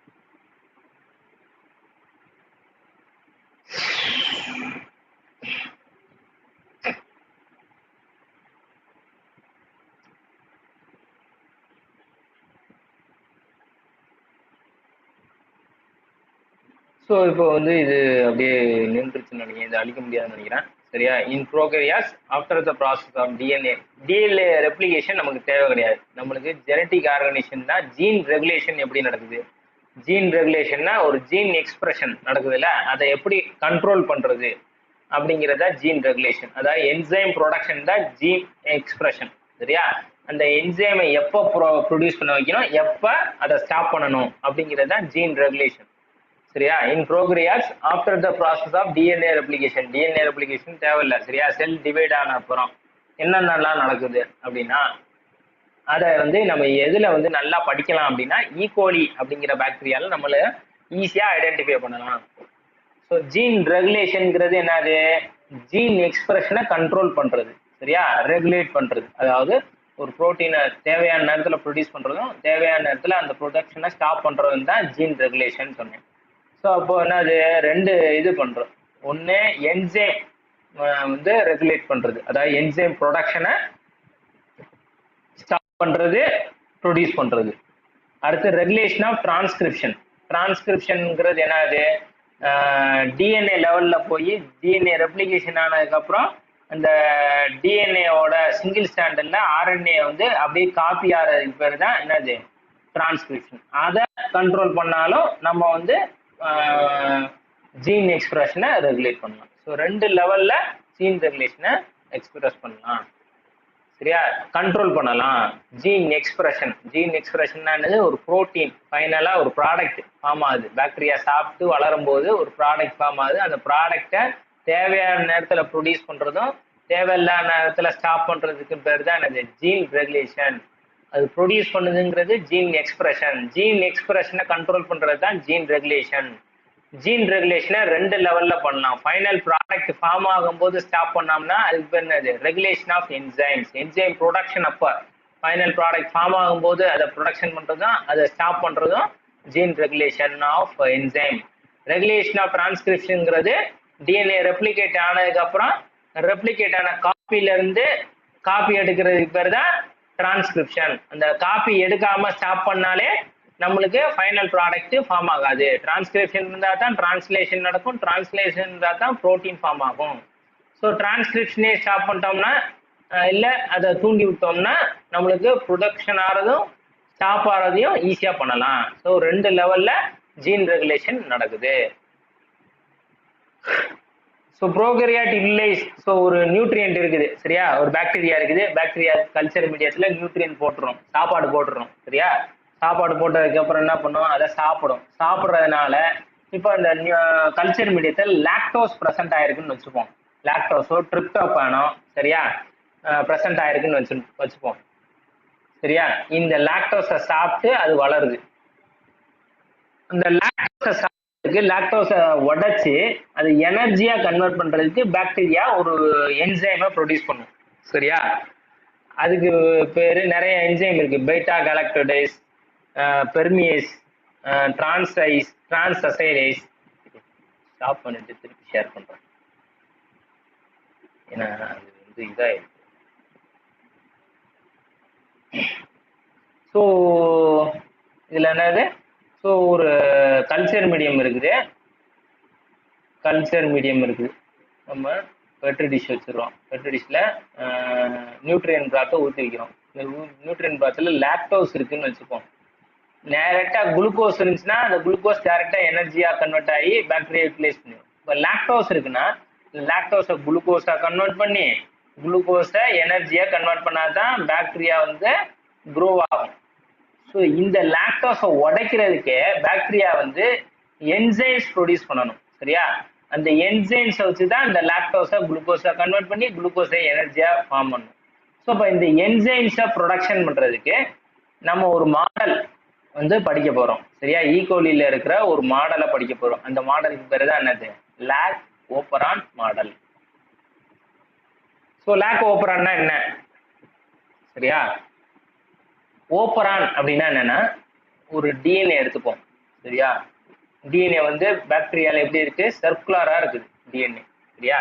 ஸோ இப்போ வந்து இது அப்படியே நின்றுச்சுன்னு நினைக்கிறேன், இதை அழிக்க முடியாதுன்னு நினைக்கிறேன். சரியா? In prokaryotes after the process of DNA replication நமக்கு தேவை கிடையாது. நம்மளுக்கு ஜெனட்டிக் ஆர்கனைசேஷன் தான். ஜீன் ரெகுலேஷன் எப்படி நடக்குது? ஜீன் ரெகுலேஷன்னா ஒரு ஜீன் எக்ஸ்பிரஷன் நடக்குதுல்ல, அதை எப்படி கண்ட்ரோல் பண்றது அப்படிங்கிறதா ஜீன் ரெகுலேஷன். அதாவது என்சைம் ப்ரொடக்ஷன் தான் ஜீன் எக்ஸ்பிரஷன். சரியா? அந்த என்சைமை எப்போ ப்ரொடியூஸ் பண்ண வைக்கணும், எப்போ அதை ஸ்டாப் பண்ணணும் அப்படிங்கிறது தான் ஜீன் ரெகுலேஷன். சரியா? In prokaryotes after the process of DNA replication. DNA replication தேவையில்லை. சரியா? செல் டிவைட் ஆன அப்புறம் என்னென்னலாம் நடக்குது அப்படின்னா, அதை வந்து நம்ம எதுல வந்து நல்லா படிக்கலாம் அப்படின்னா, ஈகோலி அப்படிங்கிற பாக்டீரியால நம்மள ஈஸியா ஐடென்டிஃபை பண்ணலாம். ஸோ ஜீன் ரெகுலேஷன்ங்கிறது என்னது? ஜீன் எக்ஸ்பிரஷனை கண்ட்ரோல் பண்றது. சரியா? ரெகுலேட் பண்றது. அதாவது ஒரு புரோட்டீனை தேவையான நேரத்தில் ப்ரொடியூஸ் பண்றதும் தேவையான நேரத்தில் அந்த ப்ரொடக்ஷனை ஸ்டாப் பண்றதும் தான் ஜீன் ரெகுலேஷன் சொன்னேன். ஸோ அப்போ என்னது? ரெண்டு இது பண்றோம். ஒன்று என்சைம் வந்து ரெகுலேட் பண்றது, அதாவது என்சைம் ப்ரொடக்ஷனை ஸ்டாப் பண்றது, ப்ரொடியூஸ் பண்றது. அடுத்து ரெகுலேஷன் ஆஃப் டிரான்ஸ்கிரிப்ஷன். டிரான்ஸ்கிரிப்ஷன்ங்கிறது என்னது? டிஎன்ஏ லெவல்ல போய் டிஎன்ஏ ரெப்ளிகேஷன் ஆனதுக்கப்புறம் அந்த டிஎன்ஏவோட சிங்கிள் ஸ்டாண்டர்ட்ல ஆர்என்ஏ வந்து அப்படியே காப்பி ஆகிறதுக்கு பேர் தான் என்னது? டிரான்ஸ்கிரிப்ஷன். அதை கண்ட்ரோல் பண்ணாலும் நம்ம வந்து ஜீன் எக்ஸ்பிரஷனை ரெகுலேட் பண்ணலாம். ஸோ ரெண்டு லெவல்ல ஜீன் ரெகுலேஷனை எக்ஸ்பிரஸ் பண்ணலாம். சரியா? கண்ட்ரோல் பண்ணலாம். Gene expression. ஜீன் எக்ஸ்பிரஷன் என்னது? ஒரு புரோட்டீன் ஃபைனலா ஒரு ப்ராடக்ட் ஃபார்ம் ஆகுது. பாக்டீரியா சாப்பிட்டு வளரும் போது ஒரு ப்ராடக்ட் ஃபார்ம் ஆகுது. அந்த ப்ராடக்டை தேவையான நேரத்துல ப்ரொடியூஸ் பண்றதும் தேவையில்லாத நேரத்துல ஸ்டாப் பண்றதுக்கு பேர் தான் என்னது? Gene regulation. அது ப்ரொடியூஸ் பண்ணுதுங்கிறது ஜீன் எக்ஸ்பிரஷன். ஜீன் எக்ஸ்பிரஷனை கண்ட்ரோல் பண்றது தான் ஜீன் ரெகுலேஷன். ஜீன் ரெகுலேஷனை ரெண்டு லெவல்ல பண்ணலாம். ஃபைனல் ப்ராடக்ட் ஃபார்ம் ஆகும்போது ஸ்டாப் பண்ணோம்னா அதுக்கு பேர் என்னது? Regulation of enzymes. Enzyme production அப்போ ஃபைனல் ப்ராடக்ட் ஃபார்ம் ஆகும்போது அதை ப்ரொடக்ஷன் பண்றதும் அதை ஸ்டாப் பண்றதும் gene regulation of enzyme. Regulation of டிரான்ஸ்கிரிப்ஷன்ங்கிறது டிஎன்ஏ ரெப்ளிகேட் ஆனதுக்கு அப்புறம் ரெப்ளிகேட் ஆன காப்பில இருந்து காப்பி எடுக்கிறதுக்கு பேர் தான் டிரான்ஸ்கிரிப்ஷன். அந்த காப்பி எடுக்காம ஸ்டாப் பண்ணாலே நம்மளுக்கு ஃபைனல் ப்ராடக்ட் ஃபார்ம் ஆகாது. டிரான்ஸ்கிரிப்ஷன் இருந்தால் தான் டிரான்ஸ்லேஷன் நடக்கும், டிரான்ஸ்லேஷன் இருந்தால் தான் ப்ரோட்டீன் ஃபார்ம் ஆகும். ஸோ டிரான்ஸ்கிரிப்ஷனே ஸ்டாப் பண்ணிட்டோம்னா இல்லை அதை தூண்டி விட்டோம்னா நம்மளுக்கு ப்ரொடக்ஷன் ஆகிறதும் ஸ்டாப் ஆகிறதையும் ஈஸியாக பண்ணலாம். ஸோ ரெண்டு லெவல்ல ஜீன் ரெகுலேஷன் நடக்குது. So prokaryotic lies. ஸோ ஒரு நியூட்ரியன்ட் இருக்குது. சரியா? ஒரு பாக்டீரியா இருக்குது. பாக்டீரியா கல்ச்சர் மீடியத்தில் நியூட்ரியன்ட் போட்டுரும், சாப்பாடு போட்டுரும். சரியா? சாப்பாடு போட்டதுக்கு அப்புறம் என்ன பண்ணும்? அதை சாப்பிடும். சாப்பிட்றதுனால இப்போ அந்த கல்ச்சர் மீடியத்தில் லாக்டோஸ் ப்ரெசென்ட் ஆயிருக்குன்னு வச்சுப்போம். லாக்டோஸோ ட்ரிப்டோபானோ சரியா ப்ரெசென்ட் ஆயிருக்குன்னு வச்சுப்போம். சரியா இந்த லாக்டோஸை சாப்பிட்டு அது வளருது. அந்த லாக்டோஸை உடைச்சு அது எனர்ஜியா கன்வெர்ட் பண்றதுக்கு பாக்டீரியா ஒரு என்சைமை ப்ரொடியூஸ் பண்ணும். சரியா அதுக்கு பேரு நிறைய என்சைம் இருக்கு. பீட்டா கலக்டோடேஸ், பெர்மியேஸ், டிரான்ஸ்அசைடேஸ். ஸ்டாப் பண்ணிட்டு திருப்பி ஷேர் பண்றேன், ஏன்னா அது வந்து இதாயிருக்கு. ஸோ இதுல என்னது, ஸோ ஒரு கல்ச்சர் மீடியம் இருக்குது. நம்ம பெட்ரி டிஷ் வச்சிருவோம். பெட்ரி டிஷ்ல நியூட்ரியன் பிராத்தை ஊற்றி வைக்கிறோம். நியூட்ரியன் பிராத்தில் லாக்டோஸ் இருக்குன்னு வச்சுப்போம். டைரக்டா குளுக்கோஸ் இருந்துச்சுன்னா அந்த குளுக்கோஸ் டைரக்டா எனர்ஜியா கன்வெர்ட் ஆகி பாக்டீரியா யூட்டிலைஸ் பண்ணும். இப்போ லாக்டோஸ் இருக்குன்னா லாக்டோஸை குளுக்கோஸா கன்வெர்ட் பண்ணி குளுக்கோஸை எனர்ஜியா கன்வெர்ட் பண்ணாதான் பாக்டீரியா வந்து க்ரோ ஆகும். ஸோ இந்த லாக்டோஸை உடைக்கிறதுக்கே பாக்டீரியா வந்து என்சைம்ஸ் ப்ரொடியூஸ் பண்ணணும். சரியா அந்த என்சைம்ஸை வச்சு தான் இந்த லாக்டோஸை குளுக்கோஸா கன்வெர்ட் பண்ணி குளுக்கோஸை எனர்ஜியா ஃபார்ம் பண்ணணும். ஸோ இப்போ இந்த என்சைம்ஸை ப்ரொடக்ஷன் பண்றதுக்கு நம்ம ஒரு மாடல் வந்து படிக்க போறோம். சரியா ஈகோலியில இருக்கிற ஒரு மாடலை படிக்க போறோம். அந்த மாடலுக்கு பேரு தான் என்னது, lac operon model. So lac ஓப்பரான்னா என்ன, சரியா ஓப்பரான் அப்படின்னா என்னன்னா ஒரு டிஎன்ஏ எடுத்துப்போம். சரியா டிஎன்ஏ வந்து பாக்டீரியால எப்படி இருக்கு, சர்க்குலரா இருக்குது டிஎன்ஏ. சரியா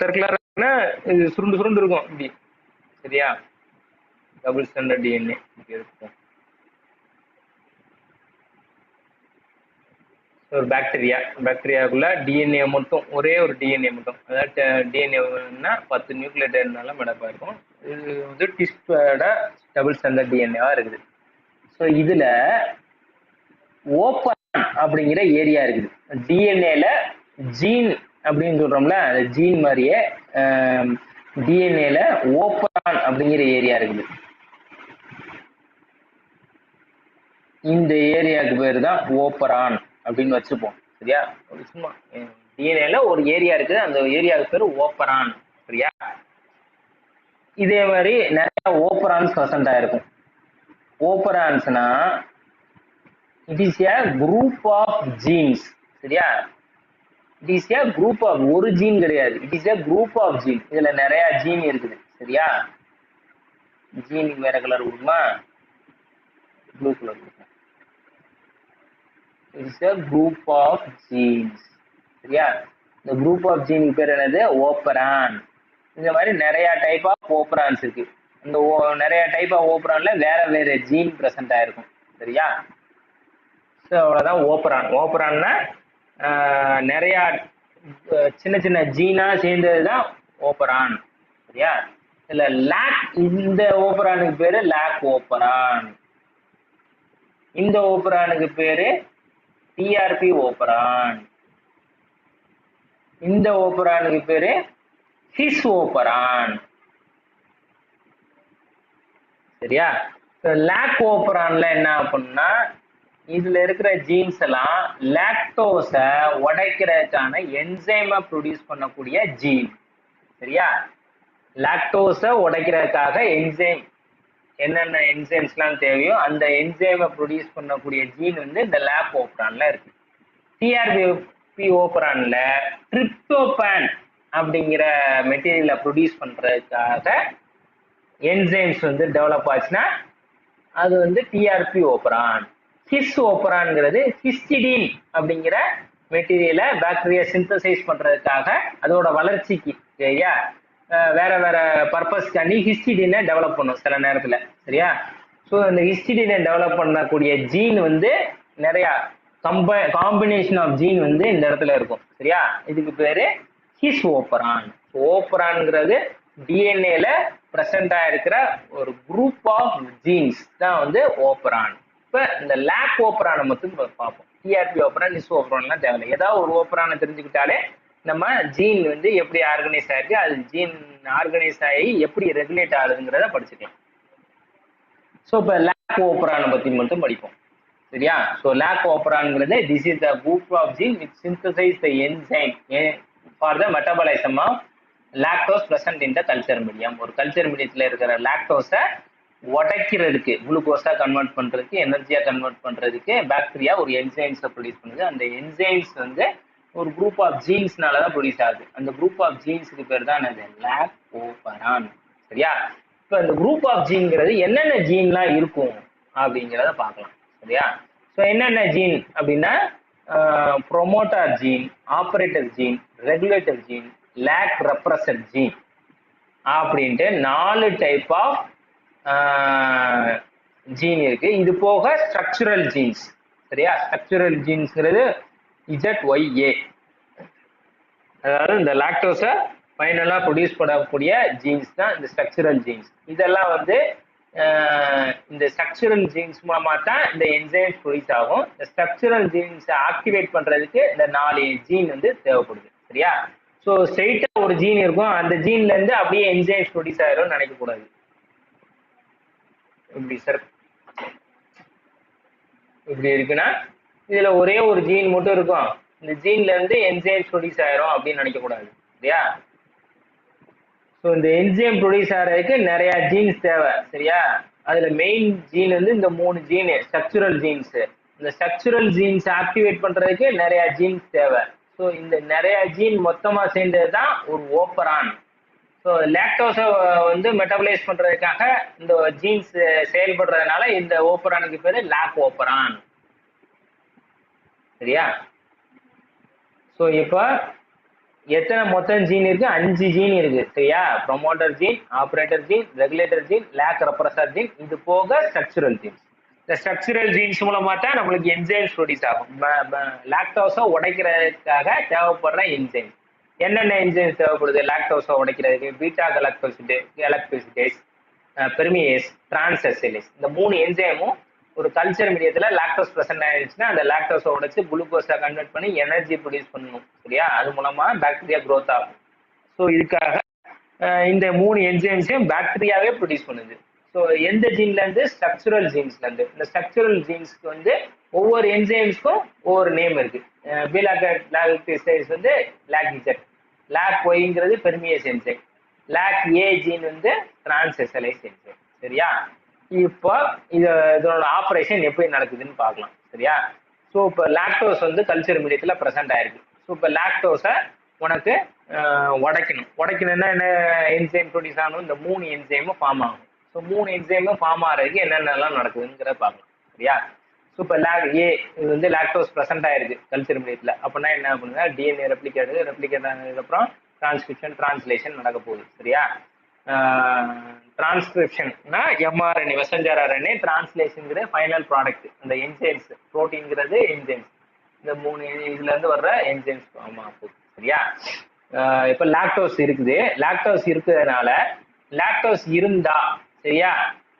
சர்க்குலரா இது சுருண்டு சுருண்டு இருக்கும் இப்படி. சரியா டபுள் ஸ்டாண்டர்ட் டிஎன்ஏ இருக்கும். ஒரு பாக்டீரியாவுக்குள்ள டிஎன்ஏ மட்டும், ஒரே ஒரு டிஎன்ஏ மட்டும், அதாவது டிஎன்ஏன்னா 10 நியூக்ளியோடைட்னால மேடப்பா இருக்கும். இது வந்து டிஸ்போட டபுள் ஸ்டாண்டர்ட் டிஎன்ஏவா இருக்குது. ஸோ இதுல ஓப்பரான் அப்படிங்கிற ஏரியா இருக்குது. டிஎன்ஏல ஜீன் அப்படின்னு சொல்றோம்ல, அந்த ஜீன் மாதிரியே டிஎன்ஏல ஓப்பரான் அப்படிங்கிற ஏரியா இருக்குது. இந்த ஏரியாவுக்கு பேரு தான் ஓப்பரான் அப்படின்னு வச்சுப்போம். சரியா சும்மா டிஎன்ஏல ஒரு ஏரியா இருக்குது, அந்த ஏரியாவுக்கு பேரு ஓப்பரான். சரியா இதே மாதிரி நிறைய ஓப்பரான்ஸ் ப்ரெசென்ட் ஆயிருக்கும். ஓப்பரான்ஸ்னா it is a group of genes. சரியா it is a group of, ஒரு ஜீன் கிடையாது, it is a group of gene. இதுல நிறைய ஜீன் இருக்குது. சரியா ஜீனுக்கு வேற கலர் கொடுக்குமா, ப்ளூ கலர் கொடுக்கும். It's a group of genes. சரியா இந்த குரூப் ஆஃப் ஜீன் பேர் என்னது, ஓப்பரான். இந்த மாதிரி நிறைய டைப் ஆஃப் ஓப்பரான்ஸ் இருக்கு. இந்த நிறைய டைப் ஆஃப் ஓப்பரான்ல வேற வேற ஜீன் பிரசன்ட் ஆயிருக்கும். சரியா ஸோ அவ்வளவுதான் ஓப்பரான். ஓப்பரான்னா நிறைய சின்ன சின்ன ஜீனா சேர்ந்ததுதான் ஓப்பரான். சரியா இதுல லாக், இந்த ஓப்பரானுக்கு பேரு லாக் ஓப்பரான். இந்த ஓப்பரானுக்கு பேரு டிஆர்பி ஓப்பரான். இந்த ஓப்பரானுக்கு பேரு சிஸ் ஓப்பரான். சரியா லாக் ஓப்பரான்ல என்ன அப்படின்னா இதுல இருக்கிற ஜீன்ஸ் எல்லாம் லாக்டோஸ உடைக்கிறதுக்கான என்சைமை ப்ரொடியூஸ் பண்ணக்கூடிய ஜீன். சரியா லாக்டோஸ உடைக்கிறதுக்காக என்சைம், என்னென்ன என்சைம்ஸ்லாம் தேவையோ அந்த என்சைமை ப்ரொடியூஸ் பண்ணக்கூடிய ஜீன் வந்து இந்த லாக் ஓப்பரான்ல இருக்கு. டிஆர்பி ஓப்பரான்ல ட்ரிப்டோபான் அப்படிங்கிற மெட்டீரியலை ப்ரொடியூஸ் பண்றதுக்காக என்சைம்ஸ் வந்து டெவலப் ஆச்சுன்னா அது வந்து டிஆர்பி ஓப்பரான். ஹிஸ் ஓப்பரான்ங்கிறது ஹிஸ்டிடின் அப்படிங்கிற மெட்டீரியலை பாக்டீரியா சிந்தசைஸ் பண்றதுக்காக அதோட வளர்ச்சிக்கு சரியா வேற வேற பர்பஸ்க்காண்டி ஹிஸ்டிடினை டெவலப் பண்ணும் சில நேரத்துல. சரியா ஸோ இந்த ஹிஸ்டிடினை டெவலப் பண்ணக்கூடிய ஜீன் வந்து நிறைய காம்பினேஷன் ஆஃப் ஜீன் வந்து இந்த இடத்துல இருக்கும். சரியா இதுக்கு பேரு ஹிஸ் ஓப்பரான். ஓப்பரான்ங்கிறது டிஎன்ஏல பிரசன்ட் ஆயிருக்கிற ஒரு குரூப் ஆஃப் ஜீன்ஸ் தான் வந்து ஓப்பரான். இப்ப இந்த லாக் ஓப்பரானை மட்டும் பார்ப்போம். டிஆர்பி ஓப்பரான், ஹிஸ் ஓப்பரான்லாம் தேவையில்லை. ஏதாவது ஒரு ஓப்பரானை தெரிஞ்சுக்கிட்டாலே நம்ம ஜீன் வந்து எப்படி ஆர்கனைஸ் ஆயிருக்கு, அது ஜீன் ஆர்கனைஸ் ஆகி எப்படி ரெகுலேட் ஆகுதுங்கிறத படிச்சுக்கலாம். ஸோ இப்போ லாக் ஓப்பரானை பத்தி மட்டும் படிப்போம். சரியா? ஸோ லேக் ஓப்பரான்ங்கிறது this is the group of gene which synthesize the enzyme for the metabolism of lactose present in the culture medium. ஒரு கல்ச்சர் மீடியத்தில் இருக்கிற லாக்டோஸை உடைக்கிறதுக்கு, குளுக்கோஸா கன்வெர்ட் பண்றதுக்கு, எனர்ஜியா கன்வெர்ட் பண்றதுக்கு பாக்டீரியா ஒரு என்சைம்ஸை ப்ரொடியூஸ் பண்ணுது. அந்த என்சைம்ஸ் வந்து ஒரு குரூப் ஆஃப் ஜீன்ஸ்னால தான் ப்ரொடியூஸ் ஆகுது. அந்த குரூப் ஆஃப் ஜீன்ஸுக்கு பேர் தான் என்னது? Lac operon. சரியா? இப்போ இந்த குரூப் ஆஃப் ஜீன்ங்கிறது என்னென்ன ஜீன்லாம் இருக்கும் அப்படிங்கிறத பார்க்கலாம். சரியா? ஸோ என்னென்ன ஜீன் அப்படின்னா promoter gene, operator gene, regulator gene, lac repressor gene அப்படின்ட்டு 4 டைப் ஆஃப் ஜீன் இருக்கு. இது போக ஸ்ட்ரக்சுரல் ஜீன்ஸ். சரியா? ஸ்ட்ரக்சுரல் ஜீன்ஸ்ங்கிறது ZYA, அதாவது இந்த லாக்டோஸை ஃபைனலா ப்ரொடியூஸ் பண்ணக்கூடிய ஜீன்ஸ் தான் இந்த ஸ்ட்ரக்சுரல் ஜீன்ஸ். இதெல்லாம் வந்து இந்த ஸ்ட்ரக்சுரல் ஜீன்ஸ் மூலமா தான் இந்த என்சைம்ஸ் ப்ரொடியூஸ் ஆகும். இந்த ஸ்ட்ரக்சுரல் ஜீன்ஸை ஆக்டிவேட் பண்றதுக்கு இந்த 4 ஜீன் வந்து தேவைப்படுது. சரியா? ஸோ ஸ்ட்ரெயிட்டா ஒரு ஜீன் இருக்கும், அந்த ஜீன்ல இருந்து அப்படியே என்சைம்ஸ் ப்ரொடியூஸ் ஆகிரும் நினைக்க கூடாது. இப்படி சார் இப்படி இருக்குன்னா இதுல ஒரே ஒரு ஜீன் மட்டும் இருக்கும், இந்த ஜீன்ல இருந்து என்சைம்ஸ் ப்ரொடியூஸ் ஆயிரும் அப்படின்னு நினைக்க கூடாது. சரியா? ஸோ இந்த என்சைம் ப்ரொடியூஸ் ஆகிறதுக்கு நிறைய ஜீன்ஸ் தேவை. சரியா? அதுல மெயின் ஜீன் வந்து இந்த 3 ஜீன் ஸ்ட்ரக்சுரல் ஜீன்ஸ். இந்த ஸ்ட்ரக்சுரல் ஜீன்ஸ் ஆக்டிவேட் பண்றதுக்கு நிறைய ஜீன்ஸ் தேவை. ஸோ இந்த நிறைய ஜீன் மொத்தமா சேர்ந்தது தான் ஒரு ஓப்பரான். ஸோ லாக்டோஸை வந்து மெட்டபலைஸ் பண்றதுக்காக இந்த ஜீன்ஸ் செயல்படுறதுனால இந்த ஓப்பரானுக்கு பேரு லாக் ஓப்பரான். சரியா? ஸோ இப்போ எத்தனை மொத்தம் ஜீன் இருக்கு? 5 ஜீன் இருக்கு. சரியா? Promoter gene, operator gene, regulator gene, lac repressor gene, இது போக ஸ்ட்ரக்சுரல் ஜீன்ஸ். இந்த ஸ்ட்ரக்சுரல் ஜீன்ஸ் மூலமா தான் நம்மளுக்கு என்சைம்ஸ் ப்ரொடியூஸ் ஆகும். லாக்டோஸை உடைக்கிறதுக்காக தேவைப்படுற என்சைம். என்னென்ன என்சைம்ஸ் தேவைப்படுது லாக்டோஸை உடைக்கிறதுக்கு? பீட்டா கலக்டோசிடேஸ், பெர்மியேஸ், டிரான்ஸ்அசைலேஸ். இந்த 3 என்சைமும் ஒரு கல்ச்சர் மீடியத்துல லாக்டோஸ் பிரசன்ட் ஆயிடுச்சுன்னா அந்த லாக்டோஸை உடைச்சு குளுக்கோஸை கன்வெர்ட் பண்ணி எனர்ஜி ப்ரொடியூஸ் பண்ணணும். சரியா? அது மூலமா பாக்டீரியா க்ரோத் ஆகும். ஸோ இதுக்காக இந்த 3 என்சைம்ஸையும் பாக்டீரியாவே ப்ரொடியூஸ் பண்ணுது. ஸோ எந்த ஜீன்ல இருந்து? ஸ்ட்ரக்சுரல் ஜீன்ஸ்ல இருந்து. இந்த ஸ்ட்ரக்சுரல் ஜீன்ஸ்க்கு வந்து ஒவ்வொரு என்சைம்ஸ்க்கும் ஒவ்வொரு நேம் இருக்கு. பீலாக்டோசிடேஸ் வந்து லாக் இசட், லாக் ஒய்ங்கிறது permease enzyme, lac A gene வந்து டிரான்ஸ்அசைலேஸ் என்சைம். சரியா? இப்போ இதோட ஆப்ரேஷன் எப்படி நடக்குதுன்னு பார்க்கலாம். சரியா? ஸோ இப்போ லாக்டோஸ் வந்து கல்ச்சர் மீடியத்தில் ப்ரெசென்ட் ஆயிருக்கு. ஸோ இப்போ லாக்டோஸை உனக்கு உடைக்கணும்னா என்ன என்சைம் ப்ரொடியூஸ் ஆகணும்? இந்த 3 என்சைமும் ஃபார்ம் ஆகும். ஸோ 3 என்சைமும் ஃபார்ம் ஆகிறதுக்கு என்னென்னலாம் நடக்குதுங்கிறத பார்க்கலாம். சரியா? ஸோ இப்போ ஏ இது வந்து லாக்டோஸ் ப்ரெசென்ட் ஆயிருக்கு கல்ச்சர் மீடியத்தில். அப்படின்னா என்ன பண்ணுங்க? டிஎன்ஏ ரெப்ளிகேட் ஆனதுக்கப்புறம் டிரான்ஸ்கிரிப்ஷன், டிரான்ஸ்லேஷன் நடக்க போகுது. சரியா? டிரான்ஸ்கிரிப்ஷன்னா எம்ஆர்என்ஏ, மெசஞ்சர் ஆர்என்ஏ, டிரான்ஸ்லேஷன்ங்கிறது ஃபைனல் ப்ராடக்ட். அந்த என்சைம்ஸ், ப்ரோட்டீன்ங்கிறது என்சைம்ஸ். இந்த 3 இதுல இருந்து வர்ற என்சைம்ஸ் ஃபார்ம் ஆகும். சரியா? இப்போ லாக்டோஸ் இருக்குது. லாக்டோஸ் இருக்கிறதுனால லாக்டோஸ் இருந்தா சரியா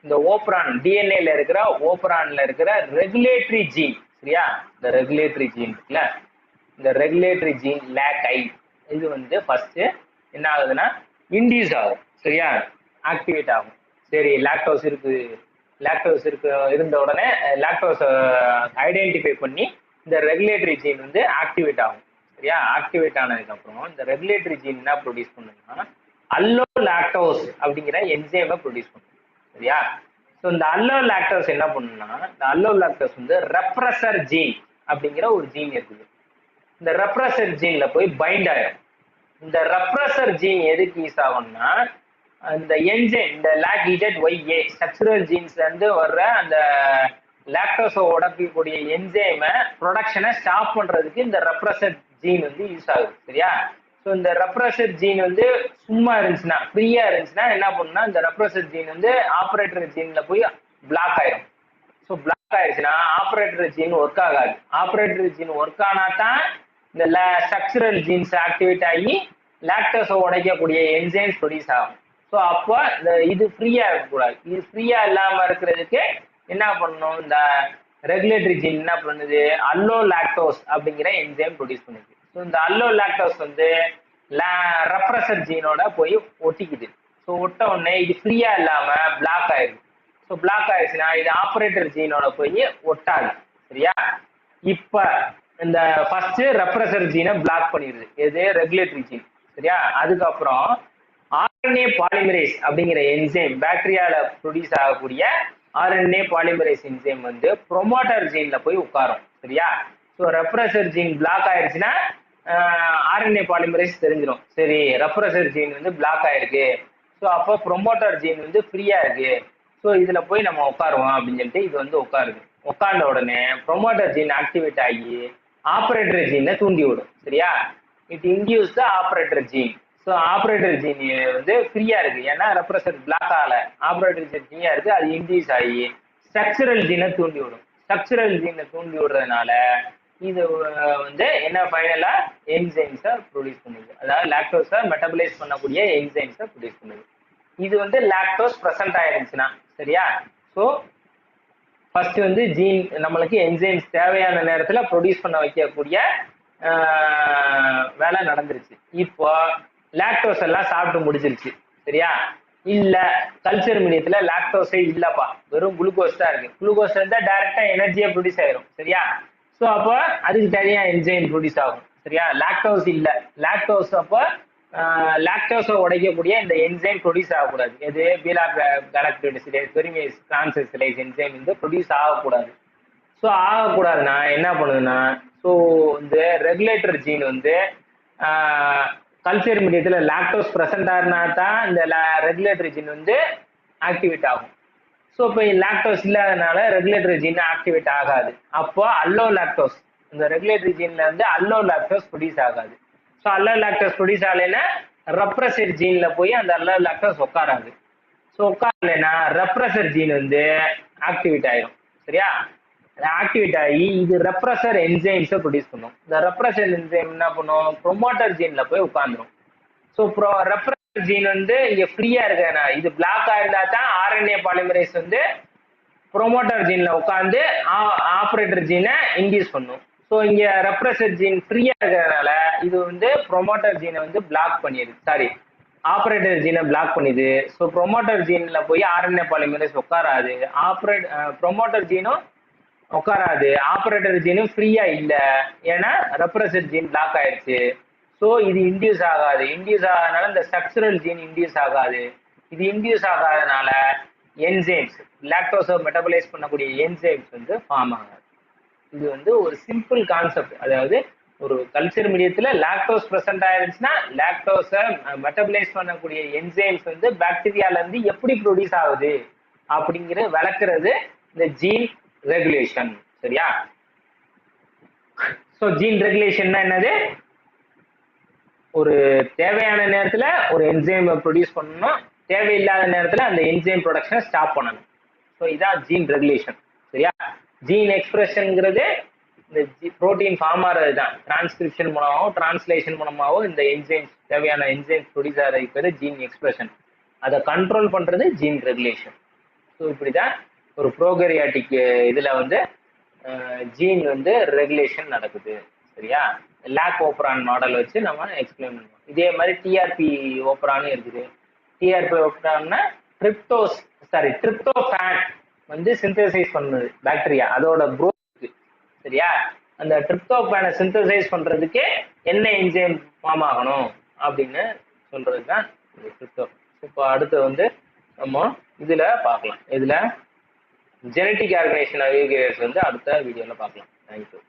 இந்த ஓப்ரான் டிஎன்ஏல இருக்கிற ஓப்ரான்ல இருக்கிற ரெகுலேட்டரி ஜீன். சரியா? இந்த ரெகுலேட்டரி ஜீன் இருக்குல்ல, இந்த ரெகுலேட்டரி ஜீன் லேக் ஐ இது வந்து ஃபர்ஸ்ட் என்ன ஆகுதுன்னா இன்டியூஸ் ஆகும். சரியா? ஆக்டிவேட் ஆகும். சரி லாக்டோஸ் இருந்த உடனே லாக்டோஸ் ஐடென்டிஃபை பண்ணி இந்த ரெகுலேட்டரி ஜீன் வந்து ஆக்டிவேட் ஆகும். சரியா? ஆக்டிவேட் ஆனதுக்கு அப்புறம் இந்த ரெகுலேட்டரி ஜீன் என்ன ப்ரொடியூஸ் பண்ணுன்னா அல்லோ லாக்டோஸ் அப்படிங்கிற என்சைமை ப்ரொடியூஸ் பண்ணும். சரியா? ஸோ இந்த அல்லோ லாக்டோஸ் என்ன பண்ணுன்னா இந்த அல்லோ லாக்டோஸ் வந்து ரெப்ரஸர் ஜீன் அப்படிங்கிற ஒரு ஜீன் இருக்குது. இந்த ரெப்ரஸர் ஜீன்ல போய் பைண்ட் ஆயிடும். இந்த ரெப்ரஸர் ஜீன் எதுக்கு யூஸ் ஆகும்னா இந்த என்சைம், இந்த லாக் இசட் ஒய்ஏ ஸ்ட்ரக்சுரல் ஜீன்ஸ்ல இருந்து வர்ற அந்த லாக்டோஸை உடைக்கக்கூடிய என்சைமை ப்ரொடக்ஷனை ஸ்டாப் பண்றதுக்கு இந்த ரெப்ரஸர் ஜீன் வந்து யூஸ் ஆகுது. சரியா? ஸோ இந்த ரெப்ரஸர் ஜீன் வந்து சும்மா இருந்துச்சுன்னா, ஃப்ரீயா இருந்துச்சுன்னா என்ன பண்ணுன்னா இந்த ரெப்ரஸர் ஜீன் வந்து ஆப்ரேட்டர் ஜீன்ல போய் பிளாக் ஆயிடும். ஸோ பிளாக் ஆயிடுச்சுன்னா ஆப்ரேட்டர் ஜீன் ஒர்க் ஆகாது. ஆப்ரேட்டர் ஜீன் ஒர்க் ஆனா தான் இந்த ஸ்ட்ரக்சுரல் ஜீன்ஸ் ஆக்டிவேட் ஆகி லாக்டோஸை உடைக்கக்கூடிய என்சைம்ஸ் ப்ரொடியூஸ் ஆகும். ஸோ அப்போ இந்த இது ஃப்ரீயா இருக்கக்கூடாது. இது ஃப்ரீயா இல்லாம இருக்கிறதுக்கு என்ன பண்ணணும்? இந்த ரெகுலேட்டரி ஜீன் என்ன பண்ணுது? அல்லோ லாக்டோஸ் அப்படிங்கிற என்சைம் ப்ரொடியூஸ் பண்ணுது. ஸோ இந்த அல்லோ லாக்டோஸ் வந்து ரெப்ரஸர் ஜீனோட போய் ஒட்டிக்குது. ஸோ ஒட்ட உடனே இது ஃப்ரீயா இல்லாம பிளாக் ஆயிடுது. ஸோ பிளாக் ஆயிடுச்சுன்னா இது ஆப்ரேட்டர் ஜீனோட போய் ஒட்டாது. சரியா? இப்ப இந்த ஃபர்ஸ்ட் ரெப்ரஸர் ஜீனை பிளாக் பண்ணிடுது, எது ரெகுலேட்டரி ஜீன். சரியா? அதுக்கப்புறம் ஆர்என்ஏ பாலிமரேஸ் அப்படிங்கிற என்சைம், பாக்டீரியால ப்ரொடியூஸ் ஆகக்கூடிய ஆர்என்ஏ பாலிமரேஸ் என்சைம் வந்து ப்ரொமோட்டர் ஜீன்ல போய் உட்காரும். சரியா? ஸோ ரெப்ரஸர் ஜீன் பிளாக் ஆயிடுச்சுன்னா ஆர்என்ஏ பாலிமரேஸ் தெரிஞ்சிடும், சரி ரெப்ரஸர் ஜீன் வந்து பிளாக் ஆயிருக்கு, ஸோ அப்போ ப்ரொமோட்டர் ஜீன் வந்து ஃப்ரீயா இருக்கு, ஸோ இதுல போய் நம்ம உட்காருவோம் அப்படின்னு சொல்லிட்டு இது வந்து உட்காருது. உட்கார்ந்த உடனே ப்ரொமோட்டர் ஜீன் ஆக்டிவேட் ஆகி ஆப்ரேட்டர் ஜீனை தூண்டி விடும். சரியா? It induce the operator gene. So operator gene வந்து ஃப்ரீயா இருக்கு, ஏன்னா ரெப்ரஸர் பிளாக் ஆகல, ஆப்ரேட்டர் ஜீன் ஃப்ரீயா இருக்கு, அது இன்டியூஸ் ஆகி ஸ்ட்ரக்சரல் ஜீனை தூண்டி விடும். ஸ்ட்ரக்சரல் ஜீனை தூண்டி விடுறதுனால இது வந்து என்ன ஃபைனலா என்சைம்ஸை ப்ரொடியூஸ் பண்ணுது, அதாவது லாக்டோஸை மெட்டபலைஸ் பண்ணக்கூடிய என்சைம்ஸை ப்ரொடியூஸ் பண்ணுது. இது வந்து லாக்டோஸ் ப்ரெசென்ட் ஆயிருந்துச்சுன்னா. சரியா? ஸோ ஃபர்ஸ்ட் வந்து ஜீன் நம்மளுக்கு என்சைம்ஸ் தேவையான நேரத்துல ப்ரொடியூஸ் பண்ண வைக்கக்கூடிய வேலை நடந்துருச்சு. இப்போ லாக்டோஸ் எல்லாம் சாப்பிட்டு முடிச்சிருச்சு. சரியா? இல்ல கல்ச்சர் மீடியத்துல லாக்டோஸே இல்லப்பா, வெறும் குளுக்கோஸ் தான் இருக்கு, குளுக்கோஸ் இருந்தா டைரக்டா எனர்ஜியா ப்ரொடியூஸ் ஆயிரும். சரியா? ஸோ அப்போ அதுக்கு தனியா என்சைம் ப்ரொடியூஸ் ஆகும். சரியா? லாக்டோஸ் இல்ல, லாக்டோஸ் அப்போ லாக்டோஸை உடைக்கக்கூடிய இந்த என்சைம் ப்ரொடியூஸ் ஆகக்கூடாது, எது பீலா கலக்டோசிடேஸ் பெரிமேஸ் டிரான்ஸ்ஃபெரேஸ் என்சைம் வந்து ப்ரொடியூஸ் ஆகக்கூடாது. ஸோ ஆகக்கூடாதுன்னா என்ன பண்ணுதுன்னா, ஸோ இந்த ரெகுலேட்டர் ஜீன் வந்து கல்ச்சர் மீடியத்துல லாக்டோஸ் ப்ரெசென்ட் ஆகினா தான் இந்த ரெகுலேட்டரி ஜீன் வந்து ஆக்டிவேட் ஆகும். ஸோ இப்போ லாக்டோஸ் இல்லாதனால ரெகுலேட்டரி ஜீன் ஆக்டிவேட் ஆகாது. அப்போ அல்லோ லாக்டோஸ், இந்த ரெகுலேட்டரி ஜீன்ல வந்து அல்லோ லாக்டோஸ் ப்ரொடியூஸ் ஆகாது. ஸோ அல்லோ லாக்டோஸ் ப்ரொடியூஸ் ஆகலைன்னா ரெப்ரஸர் ஜீன்ல போய் அந்த அல்லோ லாக்டோஸ் உட்காராது. ஸோ உட்காரலைன்னா ரெப்ரஸர் ஜீன் வந்து ஆக்டிவேட் ஆயிடும். சரியா? ஆக்டிவேட் ஆகி இது ரெப்ரஸர் என்சைம்ஸை ப்ரொடியூஸ் பண்ணும். இந்த ரெப்ரஸர் என்சைம் என்ன பண்ணும், ப்ரொமோட்டர் ஜீன்ல போய் உட்காந்துரும். ஸோ ரெப்ரஸர் ஜீன் வந்து இங்க ஃப்ரீயா இருக்கிறதுனால, இது பிளாக் ஆயிருந்தா தான் ஆர்என்ஏ பாலிமரேஸ் வந்து ப்ரொமோட்டர் ஜீன்ல உட்காந்து ஆப்ரேட்டர் ஜீனை இன்டியூஸ் பண்ணும். ஸோ இங்க ரெப்ரஸர் ஜீன் ஃப்ரீயா இருக்கிறதுனால இது வந்து ப்ரொமோட்டர் ஜீனை வந்து பிளாக் பண்ணிடுது, சாரி ஆப்ரேட்டர் ஜீனை பிளாக் பண்ணிது. ஸோ ப்ரொமோட்டர் ஜீன்ல போய் ஆர்என்ஏ பாலிமரேஸ் உட்காராது, ப்ரொமோட்டர் ஜீனும் உட்காராது, ஆப்ரேட்டர் ஜீனும் ஃப்ரீயா இல்ல, ஏன்னா ரெப்ரஸர் ஜீன் பிளாக் ஆயிடுச்சு. ஸோ இது இன்டியூஸ் ஆகாது, இன்டியூஸ் ஆகாதனால இந்த ஸ்ட்ரக்சரல் ஜீன் இன்டியூஸ் ஆகாது. இது இன்டியூஸ் ஆகாதனால என்சைம்ஸ், லாக்டோஸை மெட்டபலைஸ் பண்ணக்கூடிய என்சைம்ஸ் வந்து ஃபார்ம் ஆகாது. இது வந்து ஒரு சிம்பிள் கான்செப்ட். அதாவது ஒரு கல்ச்சர் மீடியத்துல லாக்டோஸ் ப்ரெசென்ட் ஆயிருச்சுன்னா லாக்டோஸை மெட்டபலைஸ் பண்ணக்கூடிய என்சைம்ஸ் வந்து பாக்டீரியால இருந்து எப்படி ப்ரொடியூஸ் ஆகுது அப்படிங்கிற விளக்குறது இந்த ஜீன் ரெகுலேஷன். சரியா? ஸோ ஜீன் ரெகுலேஷன்னா என்னது, ஒரு தேவையான நேரத்துல ஒரு என்சைம் ப்ரொடியூஸ் பண்ணணும், தேவையில்லாத நேரத்துல அந்த என்சைம் ப்ரொடக்ஷனை ஸ்டாப் பண்ணணும். ஸோ இதான் ஜீன் ரெகுலேஷன். சரியா? ஜீன் எக்ஸ்பிரஷன்ங்கிறது இந்த புரோட்டீன் ஃபார்ம் ஆகிறது தான், டிரான்ஸ்கிரிப்ஷன் மூலமாகவும் டிரான்ஸ்லேஷன் மூலமாகவும் இந்த என்சைம்ஸ் தேவையான என்சைம்ஸ் ப்ரொடியூஸ் ஆகிறது ஜீன் எக்ஸ்பிரஷன். அதை கண்ட்ரோல் பண்றது ஜீன் ரெகுலேஷன். ஸோ இப்படிதான் ஒரு ப்ரோகரியாட்டிக் இதுல வந்து ஜீன் வந்து ரெகுலேஷன் நடக்குது. சரியா? லாக் ஓப்ரான் மாடல் வச்சு நம்ம எக்ஸ்பிளைன் பண்ணுவோம். இதே மாதிரி டிஆர்பி ஓப்ரான் இருக்குது. டிஆர்பி ஓப்ரான்னா ட்ரிப்டோஃபான் வந்து சிந்தசைஸ் பண்ணுது பாக்டீரியா, அதோட குரோத். சரியா? அந்த ட்ரிப்டோஃபானை சிந்தசைஸ் பண்றதுக்கு என்ன என்சைம் ஃபார்ம் ஆகணும் அப்படின்னு சொல்றது தான் ட்ரிப்டோஃபான். இப்போ அடுத்து வந்து நம்ம இதுல பார்க்கலாம், இதுல ஜெனட்டிக் ஆர்கனைசேஷன் வந்து அடுத்த வீடியோல பார்க்கலாம். தேங்க்யூ.